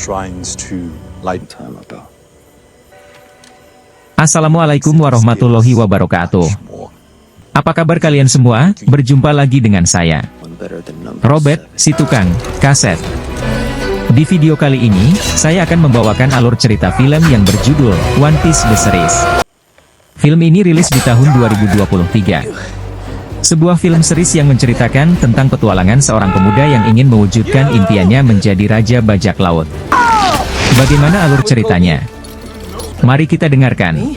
shrines to light time ago. Assalamualaikum warahmatullahi wabarakatuh. Apa kabar kalian semua? Berjumpa lagi dengan saya, Robert, si tukang kaset. Di video kali ini, saya akan membawakan alur cerita film yang berjudul One Piece The Series. Film ini rilis di tahun 2023. Sebuah film series yang menceritakan tentang petualangan seorang pemuda yang ingin mewujudkan impiannya menjadi Raja Bajak Laut. Bagaimana alur ceritanya? Mari kita dengarkan.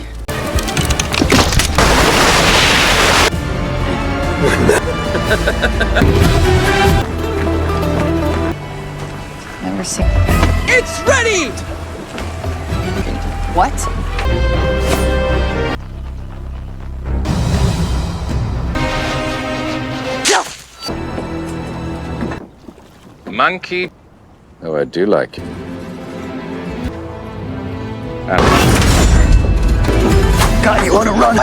It's ready! What? Monkey. Oh, I do like it. God, you wanna run?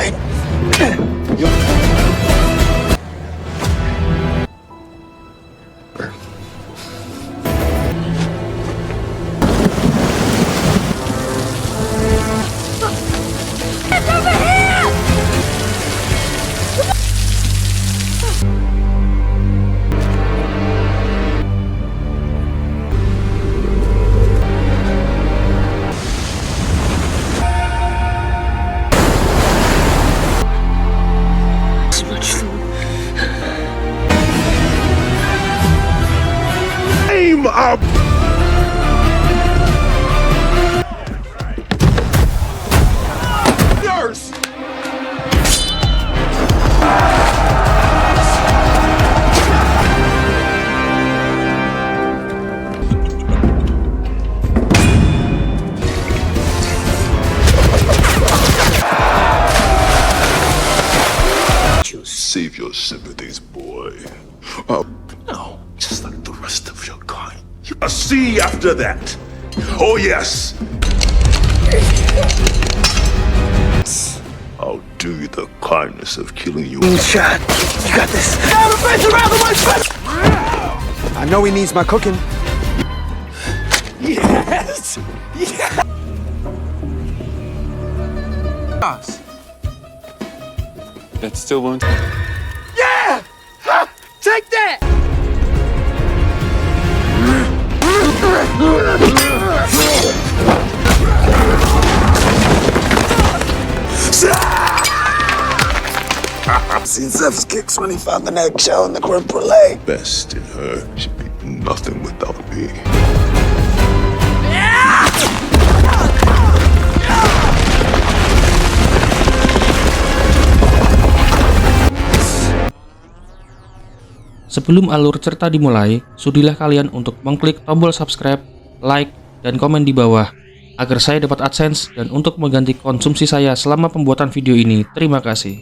Aim up! Nurse! Save your sympathies, boy. No, just like the rest of your kind. I'll see after that. Oh, yes. I'll do you the kindness of killing you. Shot. You got this. Got a face around the way. I know he needs my cooking. Yes! Yes! That still won't. Yeah! Ha! Take that! I've seen Zeph's kicks when he found an eggshell in the creme brulee. Best in her should be nothing without me. Sebelum alur cerita dimulai, sudilah kalian untuk mengklik tombol subscribe, like, dan komen di bawah agar saya dapat AdSense dan untuk mengganti konsumsi saya selama pembuatan video ini. Terima kasih.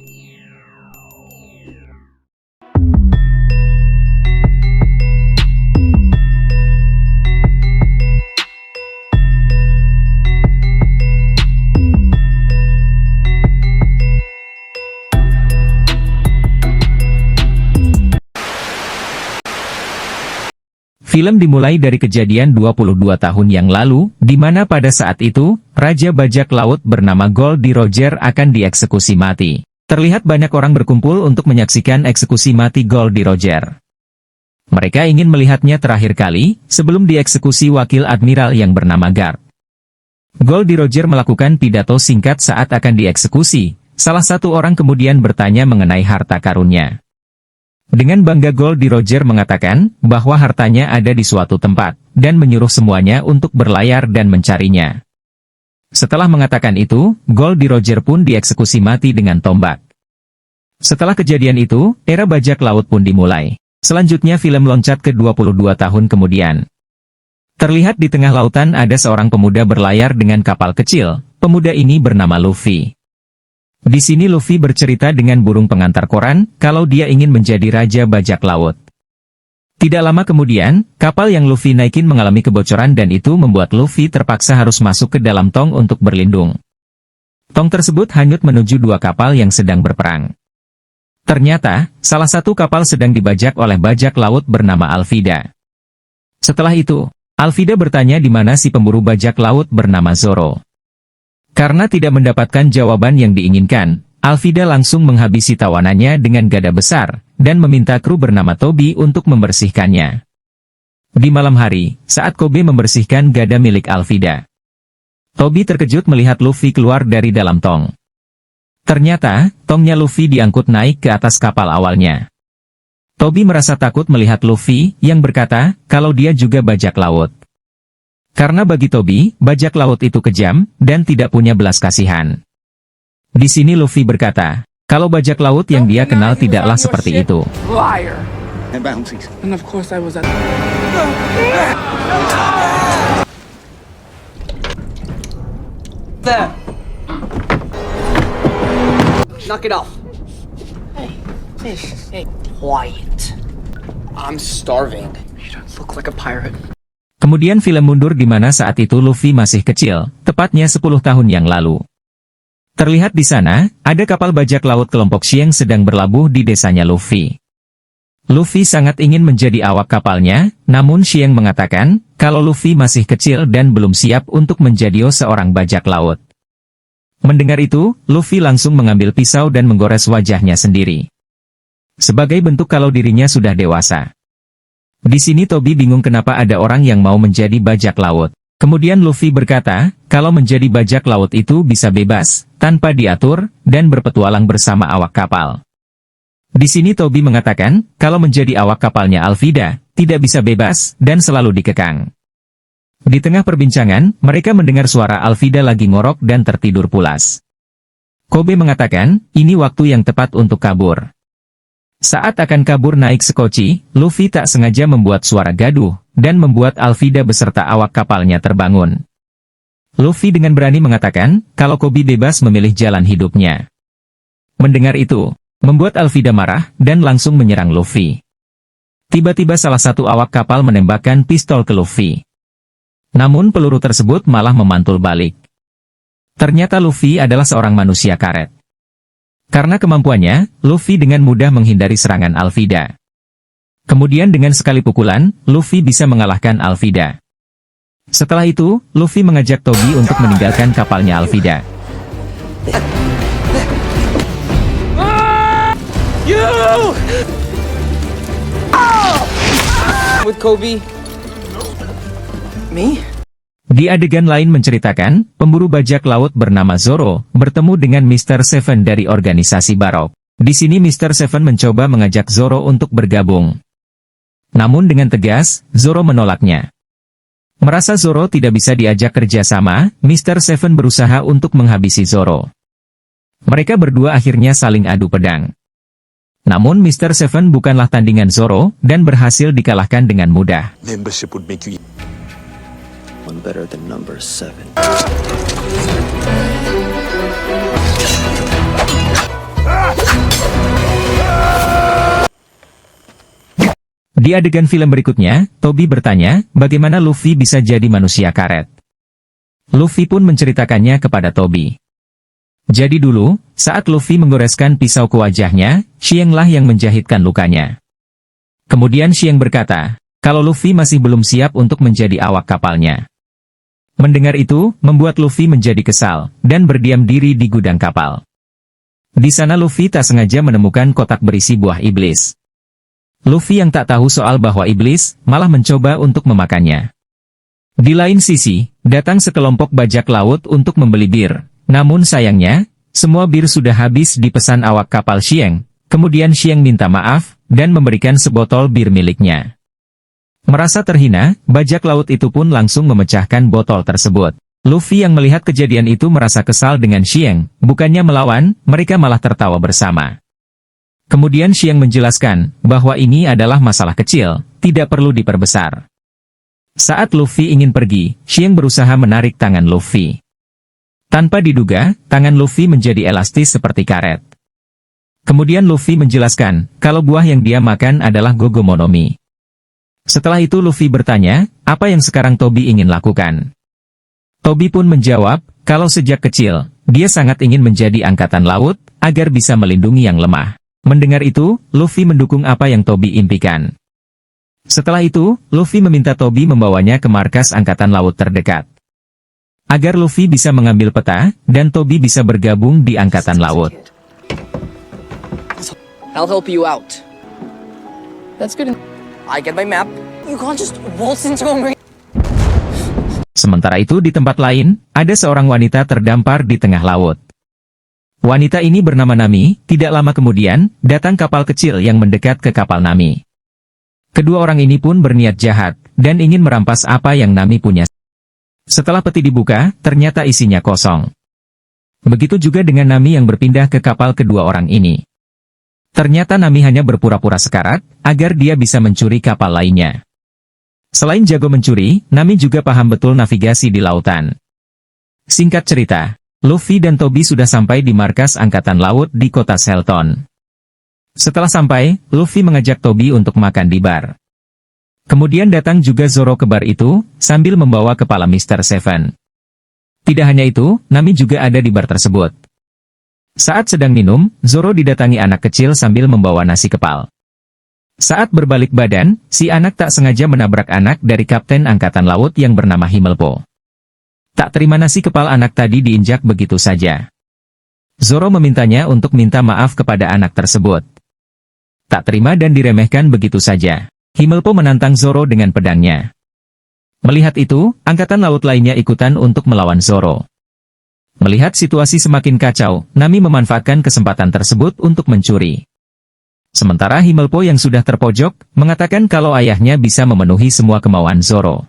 Film dimulai dari kejadian 22 tahun yang lalu, di mana pada saat itu, Raja Bajak Laut bernama Goldie Roger akan dieksekusi mati. Terlihat banyak orang berkumpul untuk menyaksikan eksekusi mati Goldie Roger. Mereka ingin melihatnya terakhir kali, sebelum dieksekusi wakil admiral yang bernama Garp. Goldie Roger melakukan pidato singkat saat akan dieksekusi. Salah satu orang kemudian bertanya mengenai harta karunnya. Dengan bangga Goldie Roger mengatakan bahwa hartanya ada di suatu tempat, dan menyuruh semuanya untuk berlayar dan mencarinya. Setelah mengatakan itu, Goldie Roger pun dieksekusi mati dengan tombak. Setelah kejadian itu, era bajak laut pun dimulai. Selanjutnya film loncat ke 22 tahun kemudian. Terlihat di tengah lautan ada seorang pemuda berlayar dengan kapal kecil. Pemuda ini bernama Luffy. Di sini Luffy bercerita dengan burung pengantar koran, kalau dia ingin menjadi Raja Bajak Laut. Tidak lama kemudian, kapal yang Luffy naikin mengalami kebocoran dan itu membuat Luffy terpaksa harus masuk ke dalam tong untuk berlindung. Tong tersebut hanyut menuju dua kapal yang sedang berperang. Ternyata, salah satu kapal sedang dibajak oleh bajak laut bernama Alvida. Setelah itu, Alvida bertanya di mana si pemburu bajak laut bernama Zoro. Karena tidak mendapatkan jawaban yang diinginkan, Alvida langsung menghabisi tawanannya dengan gada besar, dan meminta kru bernama Toby untuk membersihkannya. Di malam hari, saat Kobe membersihkan gada milik Alvida, Toby terkejut melihat Luffy keluar dari dalam tong. Ternyata, tongnya Luffy diangkut naik ke atas kapal awalnya. Toby merasa takut melihat Luffy, yang berkata, kalau dia juga bajak laut. Karena bagi Toby, bajak laut itu kejam, dan tidak punya belas kasihan. Di sini Luffy berkata, kalau bajak laut yang dia kenal tidaklah seperti itu. Liar. And bounties. And of course I was at... There. Knock it off. Hey. Quiet. I'm starving. You don't look like a pirate. Kemudian film mundur di mana saat itu Luffy masih kecil, tepatnya 10 tahun yang lalu. Terlihat di sana, ada kapal bajak laut kelompok Xieng sedang berlabuh di desanya Luffy. Luffy sangat ingin menjadi awak kapalnya, namun Xieng mengatakan, kalau Luffy masih kecil dan belum siap untuk menjadi seorang bajak laut. Mendengar itu, Luffy langsung mengambil pisau dan menggores wajahnya sendiri. Sebagai bentuk kalau dirinya sudah dewasa. Di sini Toby bingung kenapa ada orang yang mau menjadi bajak laut. Kemudian Luffy berkata, kalau menjadi bajak laut itu bisa bebas, tanpa diatur, dan berpetualang bersama awak kapal. Di sini Toby mengatakan, kalau menjadi awak kapalnya Alvida, tidak bisa bebas, dan selalu dikekang. Di tengah perbincangan, mereka mendengar suara Alvida lagi ngorok dan tertidur pulas. Kobe mengatakan, ini waktu yang tepat untuk kabur. Saat akan kabur naik sekoci, Luffy tak sengaja membuat suara gaduh, dan membuat Alvida beserta awak kapalnya terbangun. Luffy dengan berani mengatakan, kalau Kobe bebas memilih jalan hidupnya. Mendengar itu, membuat Alvida marah, dan langsung menyerang Luffy. Tiba-tiba salah satu awak kapal menembakkan pistol ke Luffy. Namun peluru tersebut malah memantul balik. Ternyata Luffy adalah seorang manusia karet. Karena kemampuannya, Luffy dengan mudah menghindari serangan Alvida. Kemudian dengan sekali pukulan, Luffy bisa mengalahkan Alvida. Setelah itu, Luffy mengajak Toby untuk meninggalkan kapalnya Alvida. With Kobe. Me? Di adegan lain menceritakan, pemburu bajak laut bernama Zoro bertemu dengan Mr. Seven dari organisasi Barok. Di sini Mr. Seven mencoba mengajak Zoro untuk bergabung. Namun dengan tegas, Zoro menolaknya. Merasa Zoro tidak bisa diajak kerjasama, Mr. Seven berusaha untuk menghabisi Zoro. Mereka berdua akhirnya saling adu pedang. Namun Mr. Seven bukanlah tandingan Zoro, dan berhasil dikalahkan dengan mudah. Membership would make you one better than number 7. Di adegan film berikutnya, Toby bertanya, bagaimana Luffy bisa jadi manusia karet. Luffy pun menceritakannya kepada Toby. Jadi dulu, saat Luffy menggoreskan pisau ke wajahnya, Xienglah yang menjahitkan lukanya. Kemudian Xieng berkata, kalau Luffy masih belum siap untuk menjadi awak kapalnya. Mendengar itu, membuat Luffy menjadi kesal, dan berdiam diri di gudang kapal. Di sana Luffy tak sengaja menemukan kotak berisi buah iblis. Luffy yang tak tahu soal bahwa iblis, malah mencoba untuk memakannya. Di lain sisi, datang sekelompok bajak laut untuk membeli bir. Namun sayangnya, semua bir sudah habis dipesan awak kapal Xieng. Kemudian Xieng minta maaf, dan memberikan sebotol bir miliknya. Merasa terhina, bajak laut itu pun langsung memecahkan botol tersebut. Luffy yang melihat kejadian itu merasa kesal dengan Xieng, bukannya melawan, mereka malah tertawa bersama. Kemudian Xieng menjelaskan, bahwa ini adalah masalah kecil, tidak perlu diperbesar. Saat Luffy ingin pergi, Xieng berusaha menarik tangan Luffy. Tanpa diduga, tangan Luffy menjadi elastis seperti karet. Kemudian Luffy menjelaskan, kalau buah yang dia makan adalah Gogomonomi. Setelah itu Luffy bertanya, apa yang sekarang Toby ingin lakukan? Toby pun menjawab, kalau sejak kecil, dia sangat ingin menjadi angkatan laut, agar bisa melindungi yang lemah. Mendengar itu, Luffy mendukung apa yang Toby impikan. Setelah itu, Luffy meminta Toby membawanya ke markas angkatan laut terdekat. Agar Luffy bisa mengambil peta, dan Toby bisa bergabung di angkatan laut. I'll help you out. That's good. I get my map. You can't just waltz into a marine. Sementara itu di tempat lain, ada seorang wanita terdampar di tengah laut. Wanita ini bernama Nami. Tidak lama kemudian, datang kapal kecil yang mendekat ke kapal Nami. Kedua orang ini pun berniat jahat, dan ingin merampas apa yang Nami punya. Setelah peti dibuka, ternyata isinya kosong. Begitu juga dengan Nami yang berpindah ke kapal kedua orang ini. Ternyata Nami hanya berpura-pura sekarat, agar dia bisa mencuri kapal lainnya. Selain jago mencuri, Nami juga paham betul navigasi di lautan. Singkat cerita, Luffy dan Toby sudah sampai di markas angkatan laut di kota Shelton. Setelah sampai, Luffy mengajak Toby untuk makan di bar. Kemudian datang juga Zoro ke bar itu, sambil membawa kepala Mr. Seven. Tidak hanya itu, Nami juga ada di bar tersebut. Saat sedang minum, Zoro didatangi anak kecil sambil membawa nasi kepal. Saat berbalik badan, si anak tak sengaja menabrak anak dari Kapten Angkatan Laut yang bernama Himmelpo. Tak terima nasi kepal anak tadi diinjak begitu saja. Zoro memintanya untuk minta maaf kepada anak tersebut. Tak terima dan diremehkan begitu saja. Himmelpo menantang Zoro dengan pedangnya. Melihat itu, Angkatan Laut lainnya ikutan untuk melawan Zoro. Melihat situasi semakin kacau, Nami memanfaatkan kesempatan tersebut untuk mencuri. Sementara Himmelpo yang sudah terpojok, mengatakan kalau ayahnya bisa memenuhi semua kemauan Zoro.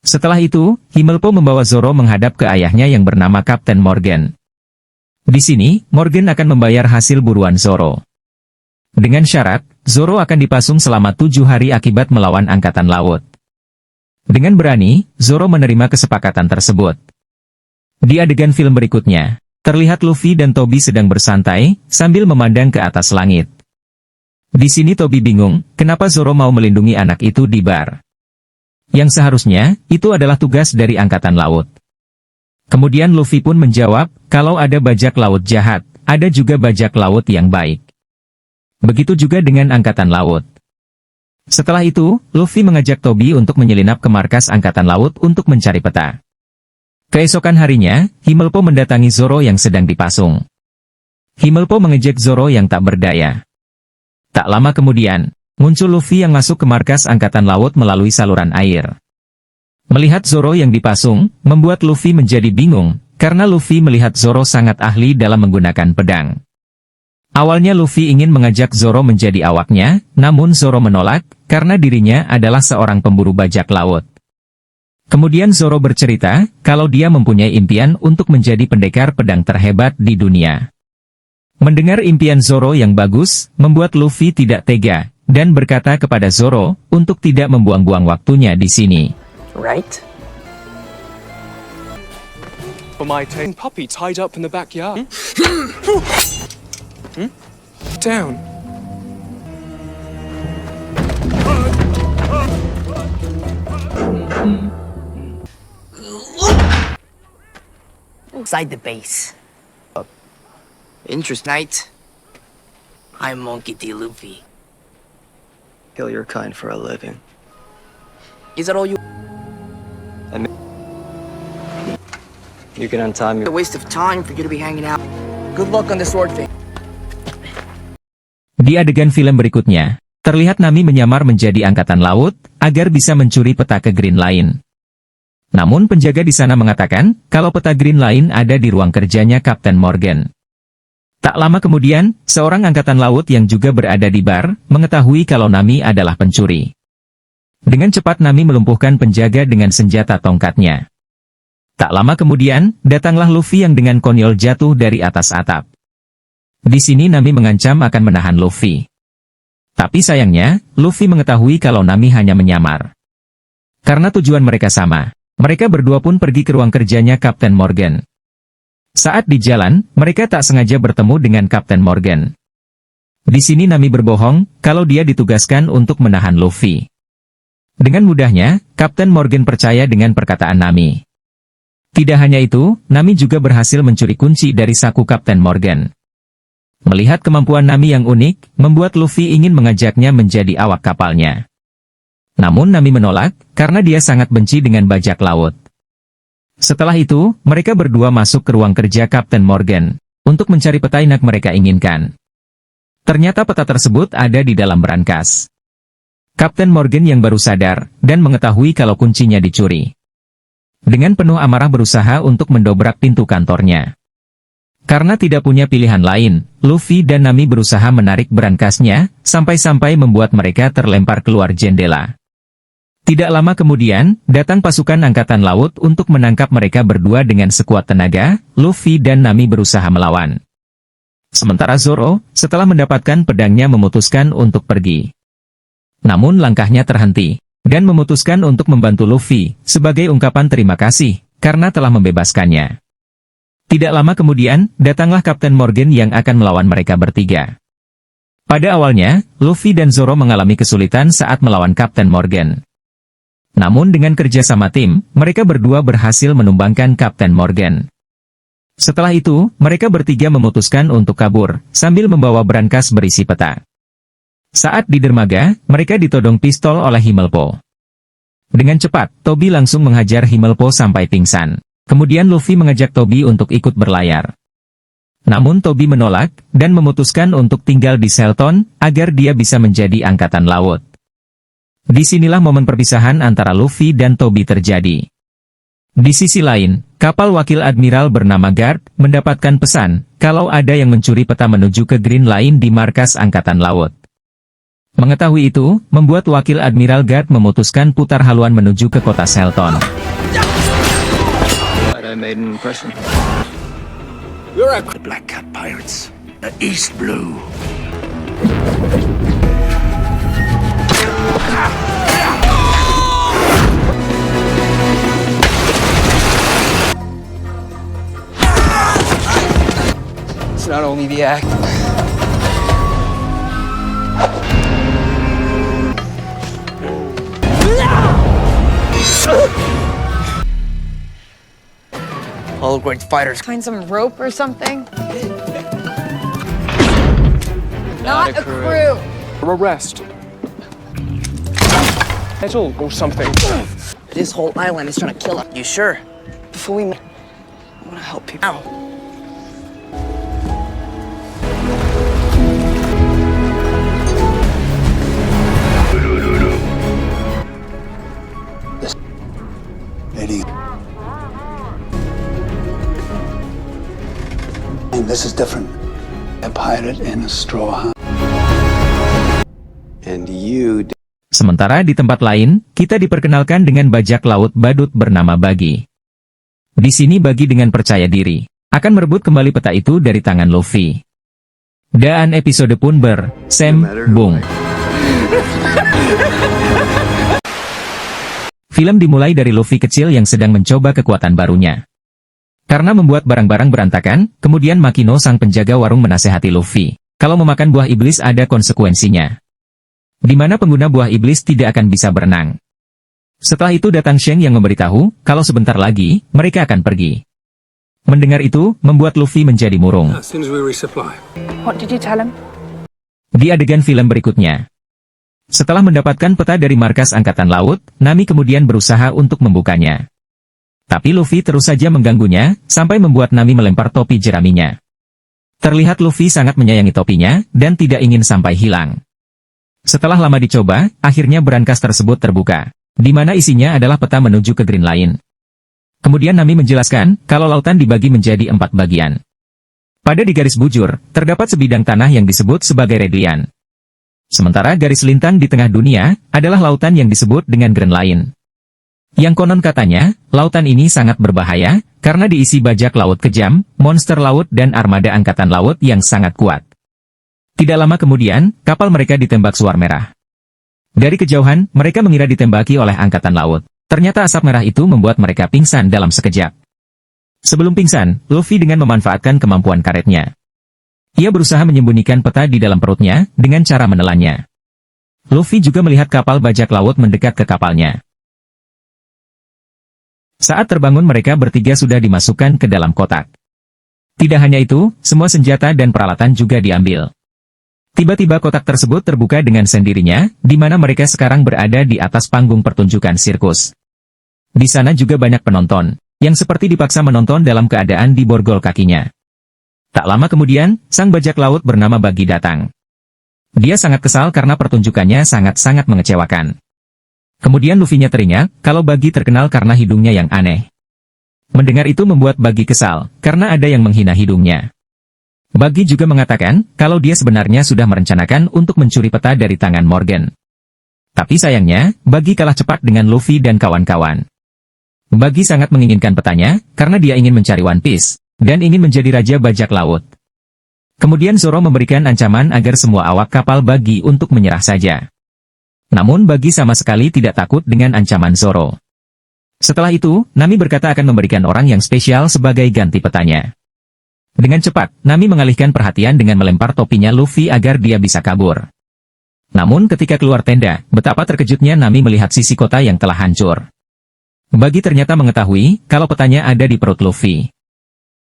Setelah itu, Himmelpo membawa Zoro menghadap ke ayahnya yang bernama Kapten Morgan. Di sini, Morgan akan membayar hasil buruan Zoro. Dengan syarat, Zoro akan dipasung selama 7 hari akibat melawan Angkatan Laut. Dengan berani, Zoro menerima kesepakatan tersebut. Di adegan film berikutnya, terlihat Luffy dan Toby sedang bersantai, sambil memandang ke atas langit. Di sini Toby bingung, kenapa Zoro mau melindungi anak itu di bar. Yang seharusnya, itu adalah tugas dari Angkatan Laut. Kemudian Luffy pun menjawab, kalau ada bajak laut jahat, ada juga bajak laut yang baik. Begitu juga dengan Angkatan Laut. Setelah itu, Luffy mengajak Toby untuk menyelinap ke markas Angkatan Laut untuk mencari peta. Keesokan harinya, Himmelpo mendatangi Zoro yang sedang dipasung. Himmelpo mengejek Zoro yang tak berdaya. Tak lama kemudian, muncul Luffy yang masuk ke markas Angkatan Laut melalui saluran air. Melihat Zoro yang dipasung, membuat Luffy menjadi bingung, karena Luffy melihat Zoro sangat ahli dalam menggunakan pedang. Awalnya Luffy ingin mengajak Zoro menjadi awaknya, namun Zoro menolak, karena dirinya adalah seorang pemburu bajak laut. Kemudian Zoro bercerita, kalau dia mempunyai impian untuk menjadi pendekar pedang terhebat di dunia. Mendengar impian Zoro yang bagus, membuat Luffy tidak tega, dan berkata kepada Zoro, untuk tidak membuang-buang waktunya di sini. Right? For my tame puppy tied up in the backyard. Down. Inside the base. Interest night. I'm Monkey D. Luffy. Kill your kind for a living. Is that all you? You can untie me. A waste of time for you to be hanging out. Good luck on the sword thing. Di adegan film berikutnya, terlihat Nami menyamar menjadi Angkatan Laut, agar bisa mencuri peta ke Green Line. Namun penjaga di sana mengatakan, kalau peta Green Line ada di ruang kerjanya Kapten Morgan. Tak lama kemudian, seorang Angkatan Laut yang juga berada di bar, mengetahui kalau Nami adalah pencuri. Dengan cepat Nami melumpuhkan penjaga dengan senjata tongkatnya. Tak lama kemudian, datanglah Luffy yang dengan konyol jatuh dari atas atap. Di sini Nami mengancam akan menahan Luffy. Tapi sayangnya, Luffy mengetahui kalau Nami hanya menyamar. Karena tujuan mereka sama, mereka berdua pun pergi ke ruang kerjanya Kapten Morgan. Saat di jalan, mereka tak sengaja bertemu dengan Kapten Morgan. Di sini Nami berbohong, kalau dia ditugaskan untuk menahan Luffy. Dengan mudahnya, Kapten Morgan percaya dengan perkataan Nami. Tidak hanya itu, Nami juga berhasil mencuri kunci dari saku Kapten Morgan. Melihat kemampuan Nami yang unik, membuat Luffy ingin mengajaknya menjadi awak kapalnya. Namun Nami menolak, karena dia sangat benci dengan bajak laut. Setelah itu, mereka berdua masuk ke ruang kerja Kapten Morgan, untuk mencari peta yang mereka inginkan. Ternyata peta tersebut ada di dalam berangkas. Kapten Morgan yang baru sadar, dan mengetahui kalau kuncinya dicuri. Dengan penuh amarah berusaha untuk mendobrak pintu kantornya. Karena tidak punya pilihan lain, Luffy dan Nami berusaha menarik berangkasnya, sampai-sampai membuat mereka terlempar keluar jendela. Tidak lama kemudian, datang pasukan angkatan laut untuk menangkap mereka berdua dengan sekuat tenaga. Luffy dan Nami berusaha melawan. Sementara Zoro, setelah mendapatkan pedangnya memutuskan untuk pergi. Namun langkahnya terhenti, dan memutuskan untuk membantu Luffy, sebagai ungkapan terima kasih, karena telah membebaskannya. Tidak lama kemudian, datanglah Kapten Morgan yang akan melawan mereka bertiga. Pada awalnya, Luffy dan Zoro mengalami kesulitan saat melawan Kapten Morgan. Namun dengan kerja sama tim, mereka berdua berhasil menumbangkan Kapten Morgan. Setelah itu, mereka bertiga memutuskan untuk kabur, sambil membawa berangkas berisi peta. Saat di dermaga, mereka ditodong pistol oleh Himmelpo. Dengan cepat, Tobi langsung menghajar Himmelpo sampai pingsan. Kemudian Luffy mengajak Tobi untuk ikut berlayar. Namun Tobi menolak, dan memutuskan untuk tinggal di Selton, agar dia bisa menjadi angkatan laut. Disinilah momen perpisahan antara Luffy dan Tobi terjadi. Di sisi lain, kapal wakil admiral bernama Guard mendapatkan pesan kalau ada yang mencuri peta menuju ke Green Line di markas angkatan laut. Mengetahui itu, membuat wakil admiral Guard memutuskan putar haluan menuju ke kota Selton. The Black Cat Pirates. The East Blue. It's not only the act. All great fighters. Find some rope or something? Not a crew. Arrest. Metal or something. This whole island is trying to kill us. You sure? Before we I want to help people. Ow. Eddie. And this is different. A pirate in a straw hat. And you. Sementara di tempat lain, kita diperkenalkan dengan bajak laut badut bernama Buggy. Di sini Buggy dengan percaya diri akan merebut kembali peta itu dari tangan Luffy. Dan episode pun bersambung. Film dimulai dari Luffy kecil yang sedang mencoba kekuatan barunya. Karena membuat barang-barang berantakan, kemudian Makino sang penjaga warung menasehati Luffy, kalau memakan buah iblis ada konsekuensinya. Di mana pengguna buah iblis tidak akan bisa berenang. Setelah itu datang Sheng yang memberitahu, kalau sebentar lagi, mereka akan pergi. Mendengar itu, membuat Luffy menjadi murung. What did you tell him? Di adegan film berikutnya. Setelah mendapatkan peta dari markas Angkatan Laut, Nami kemudian berusaha untuk membukanya. Tapi Luffy terus saja mengganggunya, sampai membuat Nami melempar topi jeraminya. Terlihat Luffy sangat menyayangi topinya, dan tidak ingin sampai hilang. Setelah lama dicoba, akhirnya berangkas tersebut terbuka, di mana isinya adalah peta menuju ke Green Line. Kemudian Nami menjelaskan, kalau lautan dibagi menjadi 4 bagian. Pada di garis bujur, terdapat sebidang tanah yang disebut sebagai Red Line. Sementara garis lintang di tengah dunia, adalah lautan yang disebut dengan Green Line. Yang konon katanya, lautan ini sangat berbahaya, karena diisi bajak laut kejam, monster laut dan armada angkatan laut yang sangat kuat. Tidak lama kemudian, kapal mereka ditembak suar merah. Dari kejauhan, mereka mengira ditembaki oleh angkatan laut. Ternyata asap merah itu membuat mereka pingsan dalam sekejap. Sebelum pingsan, Luffy dengan memanfaatkan kemampuan karetnya. Ia berusaha menyembunyikan peta di dalam perutnya, dengan cara menelannya. Luffy juga melihat kapal bajak laut mendekat ke kapalnya. Saat terbangun mereka bertiga sudah dimasukkan ke dalam kotak. Tidak hanya itu, semua senjata dan peralatan juga diambil. Tiba-tiba kotak tersebut terbuka dengan sendirinya, di mana mereka sekarang berada di atas panggung pertunjukan sirkus. Di sana juga banyak penonton, yang seperti dipaksa menonton dalam keadaan diborgol kakinya. Tak lama kemudian, sang bajak laut bernama Buggy datang. Dia sangat kesal karena pertunjukannya sangat-sangat mengecewakan. Kemudian Luffy-nya teringat, kalau Buggy terkenal karena hidungnya yang aneh. Mendengar itu membuat Buggy kesal, karena ada yang menghina hidungnya. Buggy juga mengatakan, kalau dia sebenarnya sudah merencanakan untuk mencuri peta dari tangan Morgan. Tapi sayangnya, Buggy kalah cepat dengan Luffy dan kawan-kawan. Buggy sangat menginginkan petanya, karena dia ingin mencari One Piece, dan ingin menjadi Raja Bajak Laut. Kemudian Zoro memberikan ancaman agar semua awak kapal Buggy untuk menyerah saja. Namun Buggy sama sekali tidak takut dengan ancaman Zoro. Setelah itu, Nami berkata akan memberikan orang yang spesial sebagai ganti petanya. Dengan cepat, Nami mengalihkan perhatian dengan melempar topinya Luffy agar dia bisa kabur. Namun ketika keluar tenda, betapa terkejutnya Nami melihat sisi kota yang telah hancur. Buggy ternyata mengetahui kalau petanya ada di perut Luffy.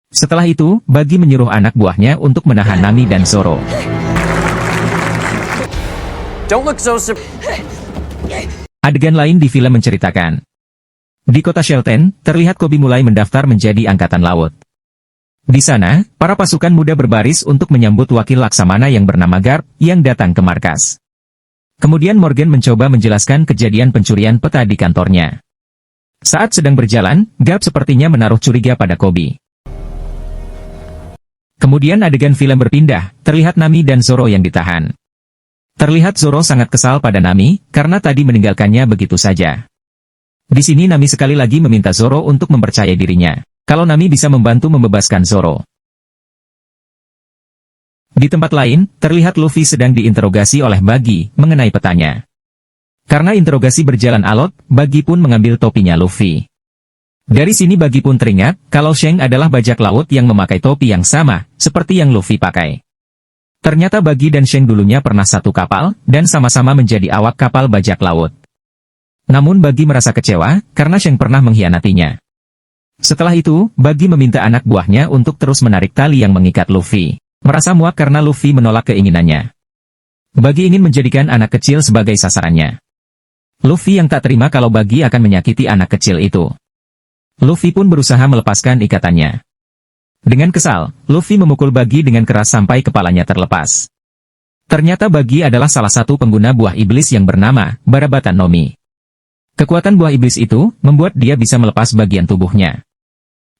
Setelah itu, Buggy menyuruh anak buahnya untuk menahan Nami dan Zoro. Don't look so Adegan lain di film menceritakan. Di kota Shelton, terlihat Koby mulai mendaftar menjadi angkatan laut. Di sana, para pasukan muda berbaris untuk menyambut wakil Laksamana yang bernama Garp, yang datang ke markas. Kemudian Morgan mencoba menjelaskan kejadian pencurian peta di kantornya. Saat sedang berjalan, Garp sepertinya menaruh curiga pada Koby. Kemudian adegan film berpindah, terlihat Nami dan Zoro yang ditahan. Terlihat Zoro sangat kesal pada Nami, karena tadi meninggalkannya begitu saja. Di sini Nami sekali lagi meminta Zoro untuk mempercayai dirinya. Kalau Nami bisa membantu membebaskan Zoro. Di tempat lain, terlihat Luffy sedang diinterogasi oleh Buggy mengenai petanya. Karena interogasi berjalan alot, Buggy pun mengambil topinya Luffy. Dari sini Buggy pun teringat, kalau Shanks adalah bajak laut yang memakai topi yang sama, seperti yang Luffy pakai. Ternyata Buggy dan Shanks dulunya pernah satu kapal, dan sama-sama menjadi awak kapal bajak laut. Namun Buggy merasa kecewa, karena Shanks pernah mengkhianatinya. Setelah itu, Buggy meminta anak buahnya untuk terus menarik tali yang mengikat Luffy. Merasa muak karena Luffy menolak keinginannya. Buggy ingin menjadikan anak kecil sebagai sasarannya. Luffy yang tak terima kalau Buggy akan menyakiti anak kecil itu. Luffy pun berusaha melepaskan ikatannya. Dengan kesal, Luffy memukul Buggy dengan keras sampai kepalanya terlepas. Ternyata Buggy adalah salah satu pengguna buah iblis yang bernama Barabatan Nomi. Kekuatan buah iblis itu membuat dia bisa melepas bagian tubuhnya.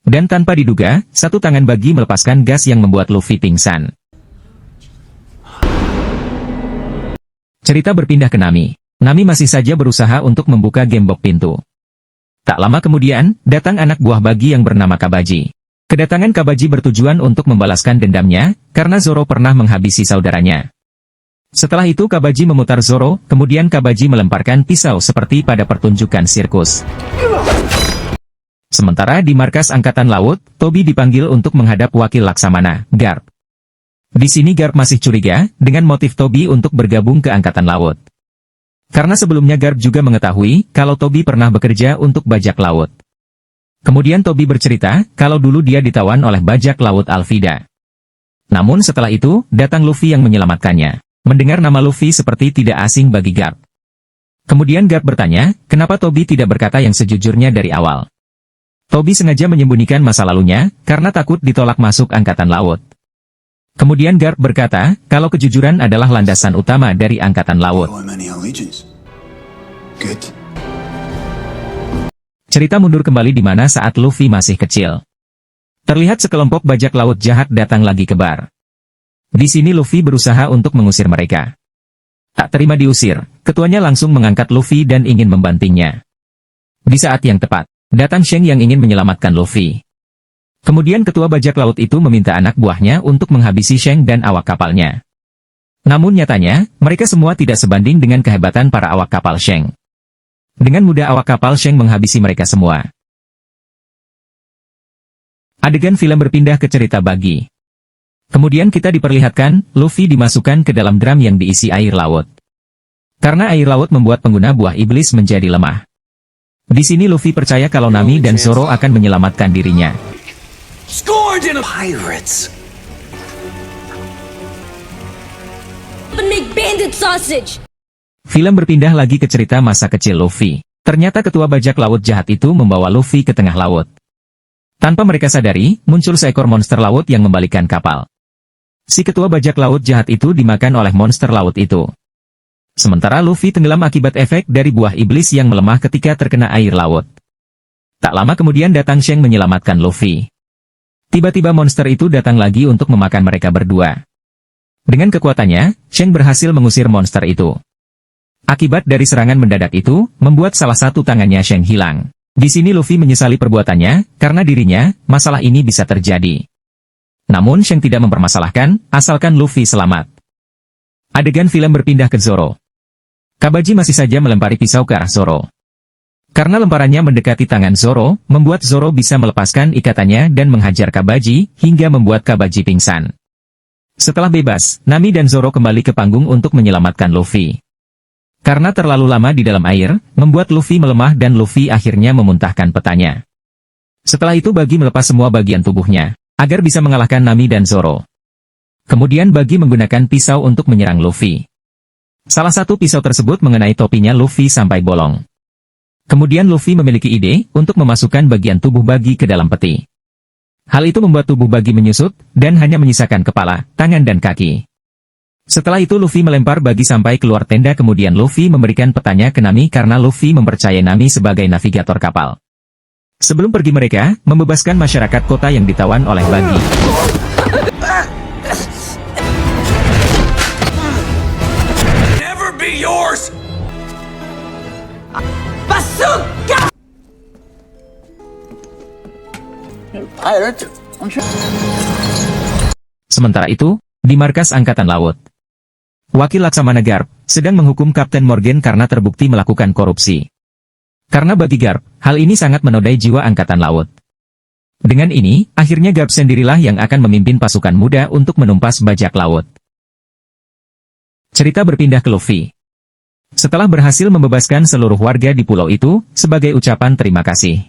Dan tanpa diduga, satu tangan Buggy melepaskan gas yang membuat Luffy pingsan. Cerita berpindah ke Nami. Nami masih saja berusaha untuk membuka gembok pintu. Tak lama kemudian, datang anak buah Buggy yang bernama Kabaji. Kedatangan Kabaji bertujuan untuk membalaskan dendamnya, karena Zoro pernah menghabisi saudaranya. Setelah itu Kabaji memutar Zoro, kemudian Kabaji melemparkan pisau seperti pada pertunjukan sirkus. Sementara di markas Angkatan Laut, Toby dipanggil untuk menghadap wakil Laksamana, Garp. Di sini Garp masih curiga, dengan motif Toby untuk bergabung ke Angkatan Laut. Karena sebelumnya Garp juga mengetahui, kalau Toby pernah bekerja untuk bajak laut. Kemudian Toby bercerita, kalau dulu dia ditawan oleh bajak laut Alvida. Namun setelah itu, datang Luffy yang menyelamatkannya. Mendengar nama Luffy seperti tidak asing bagi Garp. Kemudian Garp bertanya, kenapa Toby tidak berkata yang sejujurnya dari awal. Toby sengaja menyembunyikan masa lalunya, karena takut ditolak masuk Angkatan Laut. Kemudian Garp berkata, kalau kejujuran adalah landasan utama dari Angkatan Laut. Cerita mundur kembali di mana saat Luffy masih kecil. Terlihat sekelompok bajak laut jahat datang lagi ke bar. Di sini Luffy berusaha untuk mengusir mereka. Tak terima diusir, ketuanya langsung mengangkat Luffy dan ingin membantingnya. Di saat yang tepat, datang Shanks yang ingin menyelamatkan Luffy. Kemudian ketua bajak laut itu meminta anak buahnya untuk menghabisi Shanks dan awak kapalnya. Namun nyatanya, mereka semua tidak sebanding dengan kehebatan para awak kapal Shanks. Dengan mudah awak kapal Shanks menghabisi mereka semua. Adegan film berpindah ke cerita Buggy. Kemudian kita diperlihatkan, Luffy dimasukkan ke dalam drum yang diisi air laut. Karena air laut membuat pengguna buah iblis menjadi lemah. Di sini Luffy percaya kalau Nami dan Zoro akan menyelamatkan dirinya. and make bandit sausage. Film berpindah lagi ke cerita masa kecil Luffy. Ternyata ketua bajak laut jahat itu membawa Luffy ke tengah laut. Tanpa mereka sadari, muncul seekor monster laut yang membalikkan kapal. Si ketua bajak laut jahat itu dimakan oleh monster laut itu. Sementara Luffy tenggelam akibat efek dari buah iblis yang melemah ketika terkena air laut. Tak lama kemudian datang Shanks menyelamatkan Luffy. Tiba-tiba monster itu datang lagi untuk memakan mereka berdua. Dengan kekuatannya, Shanks berhasil mengusir monster itu. Akibat dari serangan mendadak itu, membuat salah satu tangannya Shanks hilang. Di sini Luffy menyesali perbuatannya, karena dirinya, masalah ini bisa terjadi. Namun Shanks tidak mempermasalahkan, asalkan Luffy selamat. Adegan film berpindah ke Zoro. Kabaji masih saja melempari pisau ke arah Zoro. Karena lemparannya mendekati tangan Zoro, membuat Zoro bisa melepaskan ikatannya dan menghajar Kabaji, hingga membuat Kabaji pingsan. Setelah bebas, Nami dan Zoro kembali ke panggung untuk menyelamatkan Luffy. Karena terlalu lama di dalam air, membuat Luffy melemah dan Luffy akhirnya memuntahkan petanya. Setelah itu Bagi melepas semua bagian tubuhnya, agar bisa mengalahkan Nami dan Zoro. Kemudian Bagi menggunakan pisau untuk menyerang Luffy. Salah satu pisau tersebut mengenai topinya Luffy sampai bolong. Kemudian Luffy memiliki ide untuk memasukkan bagian tubuh Bagi ke dalam peti. Hal itu membuat tubuh Bagi menyusut, dan hanya menyisakan kepala, tangan dan kaki. Setelah itu Luffy melempar Bagi sampai keluar tenda, kemudian Luffy memberikan petanya ke Nami karena Luffy mempercayai Nami sebagai navigator kapal. Sebelum pergi mereka, membebaskan masyarakat kota yang ditawan oleh Bagi. Never be yours! Bazooka! Sementara itu, di markas Angkatan Laut, Wakil Laksamana Garp sedang menghukum Kapten Morgan karena terbukti melakukan korupsi. Karena bagi Garp, hal ini sangat menodai jiwa Angkatan Laut. Dengan ini, akhirnya Garp sendirilah yang akan memimpin pasukan muda untuk menumpas bajak laut. Cerita berpindah ke Luffy. Setelah berhasil membebaskan seluruh warga di pulau itu, sebagai ucapan terima kasih,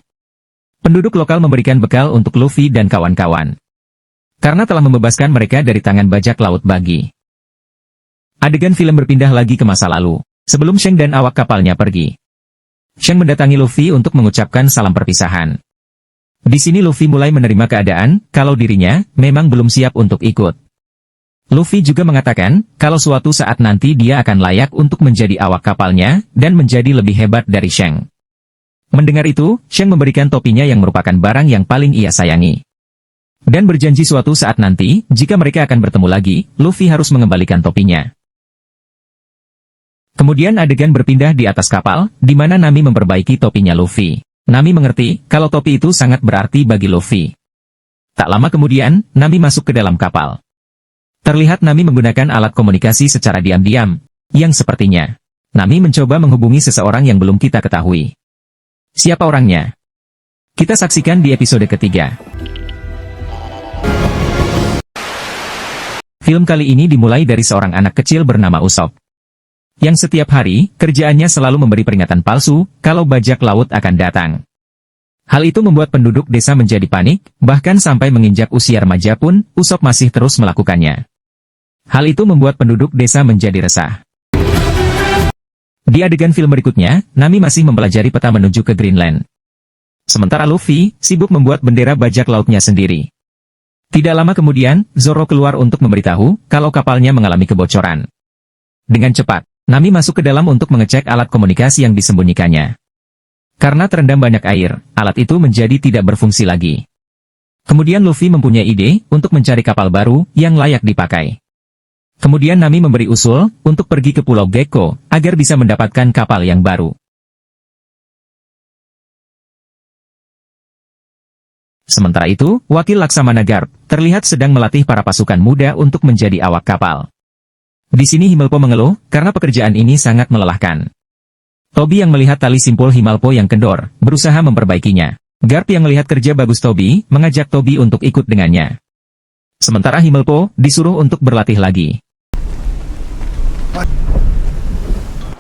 penduduk lokal memberikan bekal untuk Luffy dan kawan-kawan. Karena telah membebaskan mereka dari tangan bajak laut Bagi. Adegan film berpindah lagi ke masa lalu, sebelum Shanks dan awak kapalnya pergi. Shanks mendatangi Luffy untuk mengucapkan salam perpisahan. Di sini Luffy mulai menerima keadaan, kalau dirinya memang belum siap untuk ikut. Luffy juga mengatakan, kalau suatu saat nanti dia akan layak untuk menjadi awak kapalnya, dan menjadi lebih hebat dari Shanks. Mendengar itu, Shanks memberikan topinya yang merupakan barang yang paling ia sayangi. Dan berjanji suatu saat nanti, jika mereka akan bertemu lagi, Luffy harus mengembalikan topinya. Kemudian adegan berpindah di atas kapal, di mana Nami memperbaiki topinya Luffy. Nami mengerti, kalau topi itu sangat berarti bagi Luffy. Tak lama kemudian, Nami masuk ke dalam kapal. Terlihat Nami menggunakan alat komunikasi secara diam-diam, yang sepertinya Nami mencoba menghubungi seseorang yang belum kita ketahui. Siapa orangnya? Kita saksikan di episode ketiga. Film kali ini dimulai dari seorang anak kecil bernama Usopp, yang setiap hari, kerjaannya selalu memberi peringatan palsu, kalau bajak laut akan datang. Hal itu membuat penduduk desa menjadi panik, bahkan sampai menginjak usia remaja pun, Usopp masih terus melakukannya. Hal itu membuat penduduk desa menjadi resah. Di adegan film berikutnya, Nami masih mempelajari peta menuju ke Greenland. Sementara Luffy, sibuk membuat bendera bajak lautnya sendiri. Tidak lama kemudian, Zoro keluar untuk memberitahu, kalau kapalnya mengalami kebocoran. Dengan cepat, Nami masuk ke dalam untuk mengecek alat komunikasi yang disembunyikannya. Karena terendam banyak air, alat itu menjadi tidak berfungsi lagi. Kemudian Luffy mempunyai ide untuk mencari kapal baru yang layak dipakai. Kemudian Nami memberi usul untuk pergi ke Pulau Gecko agar bisa mendapatkan kapal yang baru. Sementara itu, Wakil Laksamana Garp terlihat sedang melatih para pasukan muda untuk menjadi awak kapal. Di sini Himelpo mengeluh, karena pekerjaan ini sangat melelahkan. Tobi yang melihat tali simpul Himelpo yang kendor, berusaha memperbaikinya. Garp yang melihat kerja bagus Tobi, mengajak Tobi untuk ikut dengannya. Sementara Himelpo disuruh untuk berlatih lagi.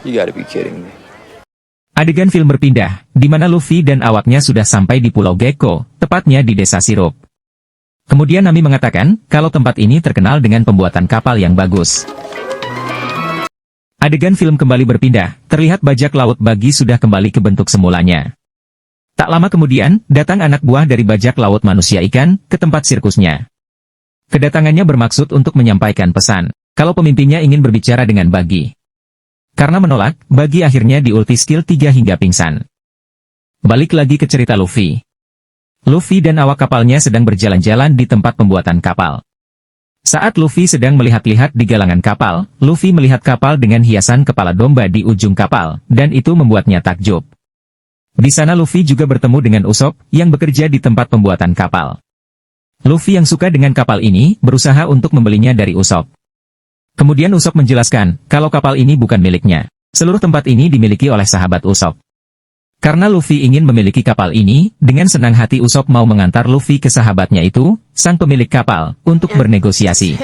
You gotta be kidding me. Adegan film berpindah, di mana Luffy dan awaknya sudah sampai di Pulau Gecko, tepatnya di Desa Sirup. Kemudian Nami mengatakan, kalau tempat ini terkenal dengan pembuatan kapal yang bagus. Adegan film kembali berpindah, terlihat bajak laut Bagi sudah kembali ke bentuk semulanya. Tak lama kemudian, datang anak buah dari bajak laut manusia ikan ke tempat sirkusnya. Kedatangannya bermaksud untuk menyampaikan pesan, kalau pemimpinnya ingin berbicara dengan Bagi. Karena menolak, Bagi akhirnya diulti skill 3 hingga pingsan. Balik lagi ke cerita Luffy. Luffy dan awak kapalnya sedang berjalan-jalan di tempat pembuatan kapal. Saat Luffy sedang melihat-lihat di galangan kapal, Luffy melihat kapal dengan hiasan kepala domba di ujung kapal, dan itu membuatnya takjub. Di sana Luffy juga bertemu dengan Usopp, yang bekerja di tempat pembuatan kapal. Luffy yang suka dengan kapal ini, berusaha untuk membelinya dari Usopp. Kemudian Usopp menjelaskan, kalau kapal ini bukan miliknya. Seluruh tempat ini dimiliki oleh sahabat Usopp. Karena Luffy ingin memiliki kapal ini, dengan senang hati Usopp mau mengantar Luffy ke sahabatnya itu, sang pemilik kapal, untuk bernegosiasi.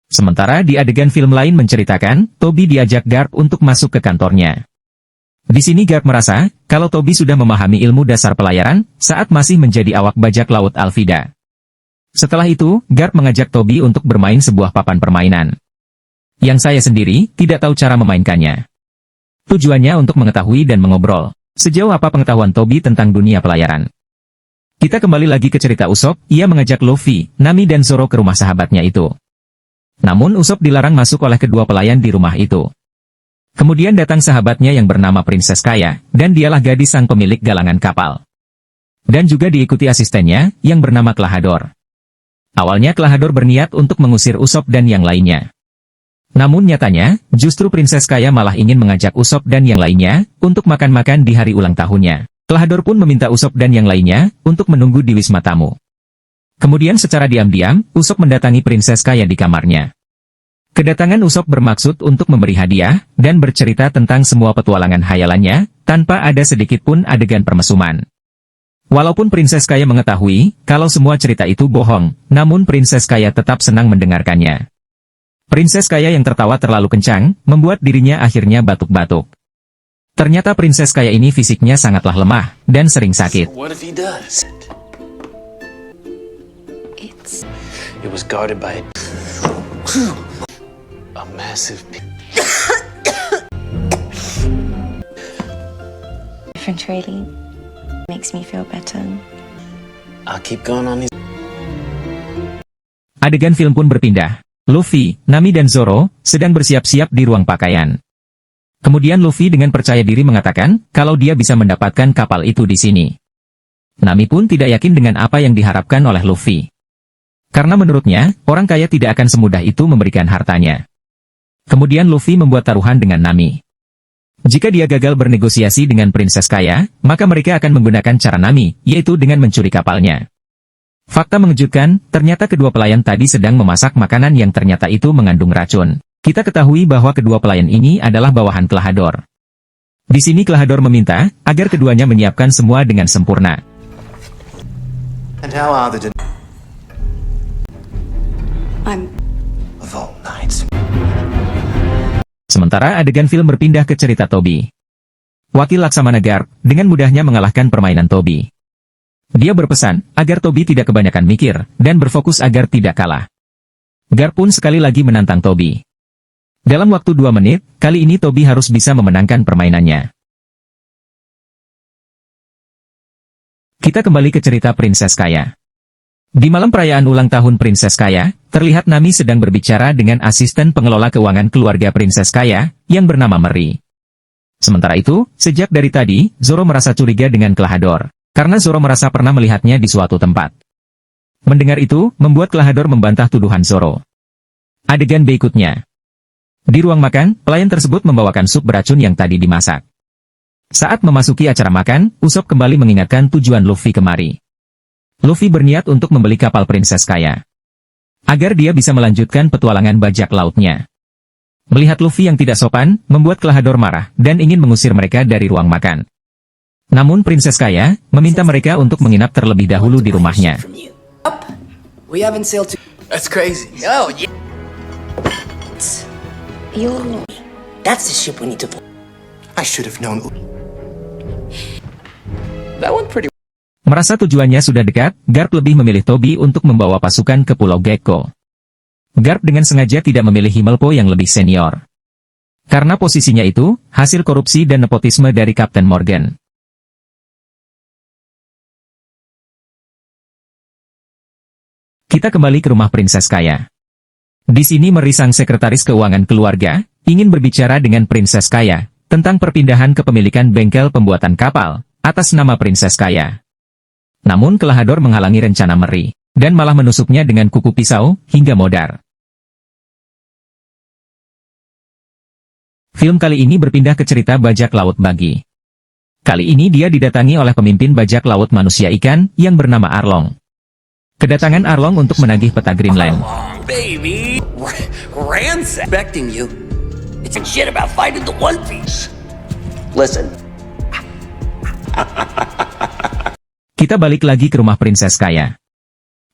Sementara di adegan film lain menceritakan, Toby diajak Garp untuk masuk ke kantornya. Di sini Garp merasa, kalau Toby sudah memahami ilmu dasar pelayaran, saat masih menjadi awak bajak laut Alvida. Setelah itu, Garp mengajak Toby untuk bermain sebuah papan permainan. Yang saya sendiri, tidak tahu cara memainkannya. Tujuannya untuk mengetahui dan mengobrol, sejauh apa pengetahuan Toby tentang dunia pelayaran. Kita kembali lagi ke cerita Usopp, ia mengajak Luffy, Nami dan Zoro ke rumah sahabatnya itu. Namun Usopp dilarang masuk oleh kedua pelayan di rumah itu. Kemudian datang sahabatnya yang bernama Princess Kaya, dan dialah gadis sang pemilik galangan kapal. Dan juga diikuti asistennya, yang bernama Klahador. Awalnya Klahador berniat untuk mengusir Usopp dan yang lainnya. Namun nyatanya, justru Princess Kaya malah ingin mengajak Usopp dan yang lainnya, untuk makan-makan di hari ulang tahunnya. Klahador pun meminta Usopp dan yang lainnya, untuk menunggu di wisma tamu. Kemudian secara diam-diam, Usopp mendatangi Princess Kaya di kamarnya. Kedatangan Usopp bermaksud untuk memberi hadiah, dan bercerita tentang semua petualangan hayalannya, tanpa ada sedikit pun adegan permesuman. Walaupun Princess Kaya mengetahui, kalau semua cerita itu bohong, namun Princess Kaya tetap senang mendengarkannya. Princess Kaya yang tertawa terlalu kencang, membuat dirinya akhirnya batuk-batuk. Ternyata Princess Kaya ini fisiknya sangatlah lemah, dan sering sakit. It was guarded by a massive... Different really makes me feel better. I'll keep going on these... Adegan film pun berpindah. Luffy, Nami dan Zoro, sedang bersiap-siap di ruang pakaian. Kemudian Luffy dengan percaya diri mengatakan, kalau dia bisa mendapatkan kapal itu di sini. Nami pun tidak yakin dengan apa yang diharapkan oleh Luffy. Karena menurutnya, orang kaya tidak akan semudah itu memberikan hartanya. Kemudian Luffy membuat taruhan dengan Nami. Jika dia gagal bernegosiasi dengan Princess Kaya, maka mereka akan menggunakan cara Nami, yaitu dengan mencuri kapalnya. Fakta mengejutkan, ternyata kedua pelayan tadi sedang memasak makanan yang ternyata itu mengandung racun. Kita ketahui bahwa kedua pelayan ini adalah bawahan Klahador. Di sini Klahador meminta, agar keduanya menyiapkan semua dengan sempurna. And how are the... I'm of all nights. Sementara adegan film berpindah ke cerita Toby. Wakil Laksamana Garp, dengan mudahnya mengalahkan permainan Toby. Dia berpesan, agar Toby tidak kebanyakan mikir, dan berfokus agar tidak kalah. Garp pun sekali lagi menantang Toby. Dalam waktu 2 menit, kali ini Toby harus bisa memenangkan permainannya. Kita kembali ke cerita Princess Kaya. Di malam perayaan ulang tahun Princess Kaya, terlihat Nami sedang berbicara dengan asisten pengelola keuangan keluarga Princess Kaya, yang bernama Mary. Sementara itu, sejak dari tadi, Zoro merasa curiga dengan Klahador, karena Zoro merasa pernah melihatnya di suatu tempat. Mendengar itu, membuat Klahador membantah tuduhan Zoro. Adegan berikutnya. Di ruang makan, pelayan tersebut membawakan sup beracun yang tadi dimasak. Saat memasuki acara makan, Usopp kembali mengingatkan tujuan Luffy kemari. Luffy berniat untuk membeli kapal Princess Kaya, agar dia bisa melanjutkan petualangan bajak lautnya. Melihat Luffy yang tidak sopan, membuat Klahador marah, dan ingin mengusir mereka dari ruang makan. Namun Princess Kaya, meminta mereka untuk menginap terlebih dahulu di rumahnya. We haven't sailed to... That's crazy. Oh, yeah. That's the ship we need to... I should have known. That went pretty... Merasa tujuannya sudah dekat, Garp lebih memilih Toby untuk membawa pasukan ke Pulau Gecko. Garp dengan sengaja tidak memilih Himmelpo yang lebih senior. Karena posisinya itu, hasil korupsi dan nepotisme dari Kapten Morgan. Kita kembali ke rumah Prinses Kaya. Di sini Mary sang sekretaris keuangan keluarga, ingin berbicara dengan Prinses Kaya, tentang perpindahan kepemilikan bengkel pembuatan kapal, atas nama Prinses Kaya. Namun Kelahador menghalangi rencana Mary, dan malah menusuknya dengan kuku pisau, hingga modar. Film kali ini berpindah ke cerita bajak laut Bagi. Kali ini dia didatangi oleh pemimpin bajak laut manusia ikan, yang bernama Arlong. Kedatangan Arlong untuk menagih peta Greenland. Baby, expecting you. It's a shit about fighting the One Piece. Listen. Kita balik lagi ke rumah Prinses Kaya.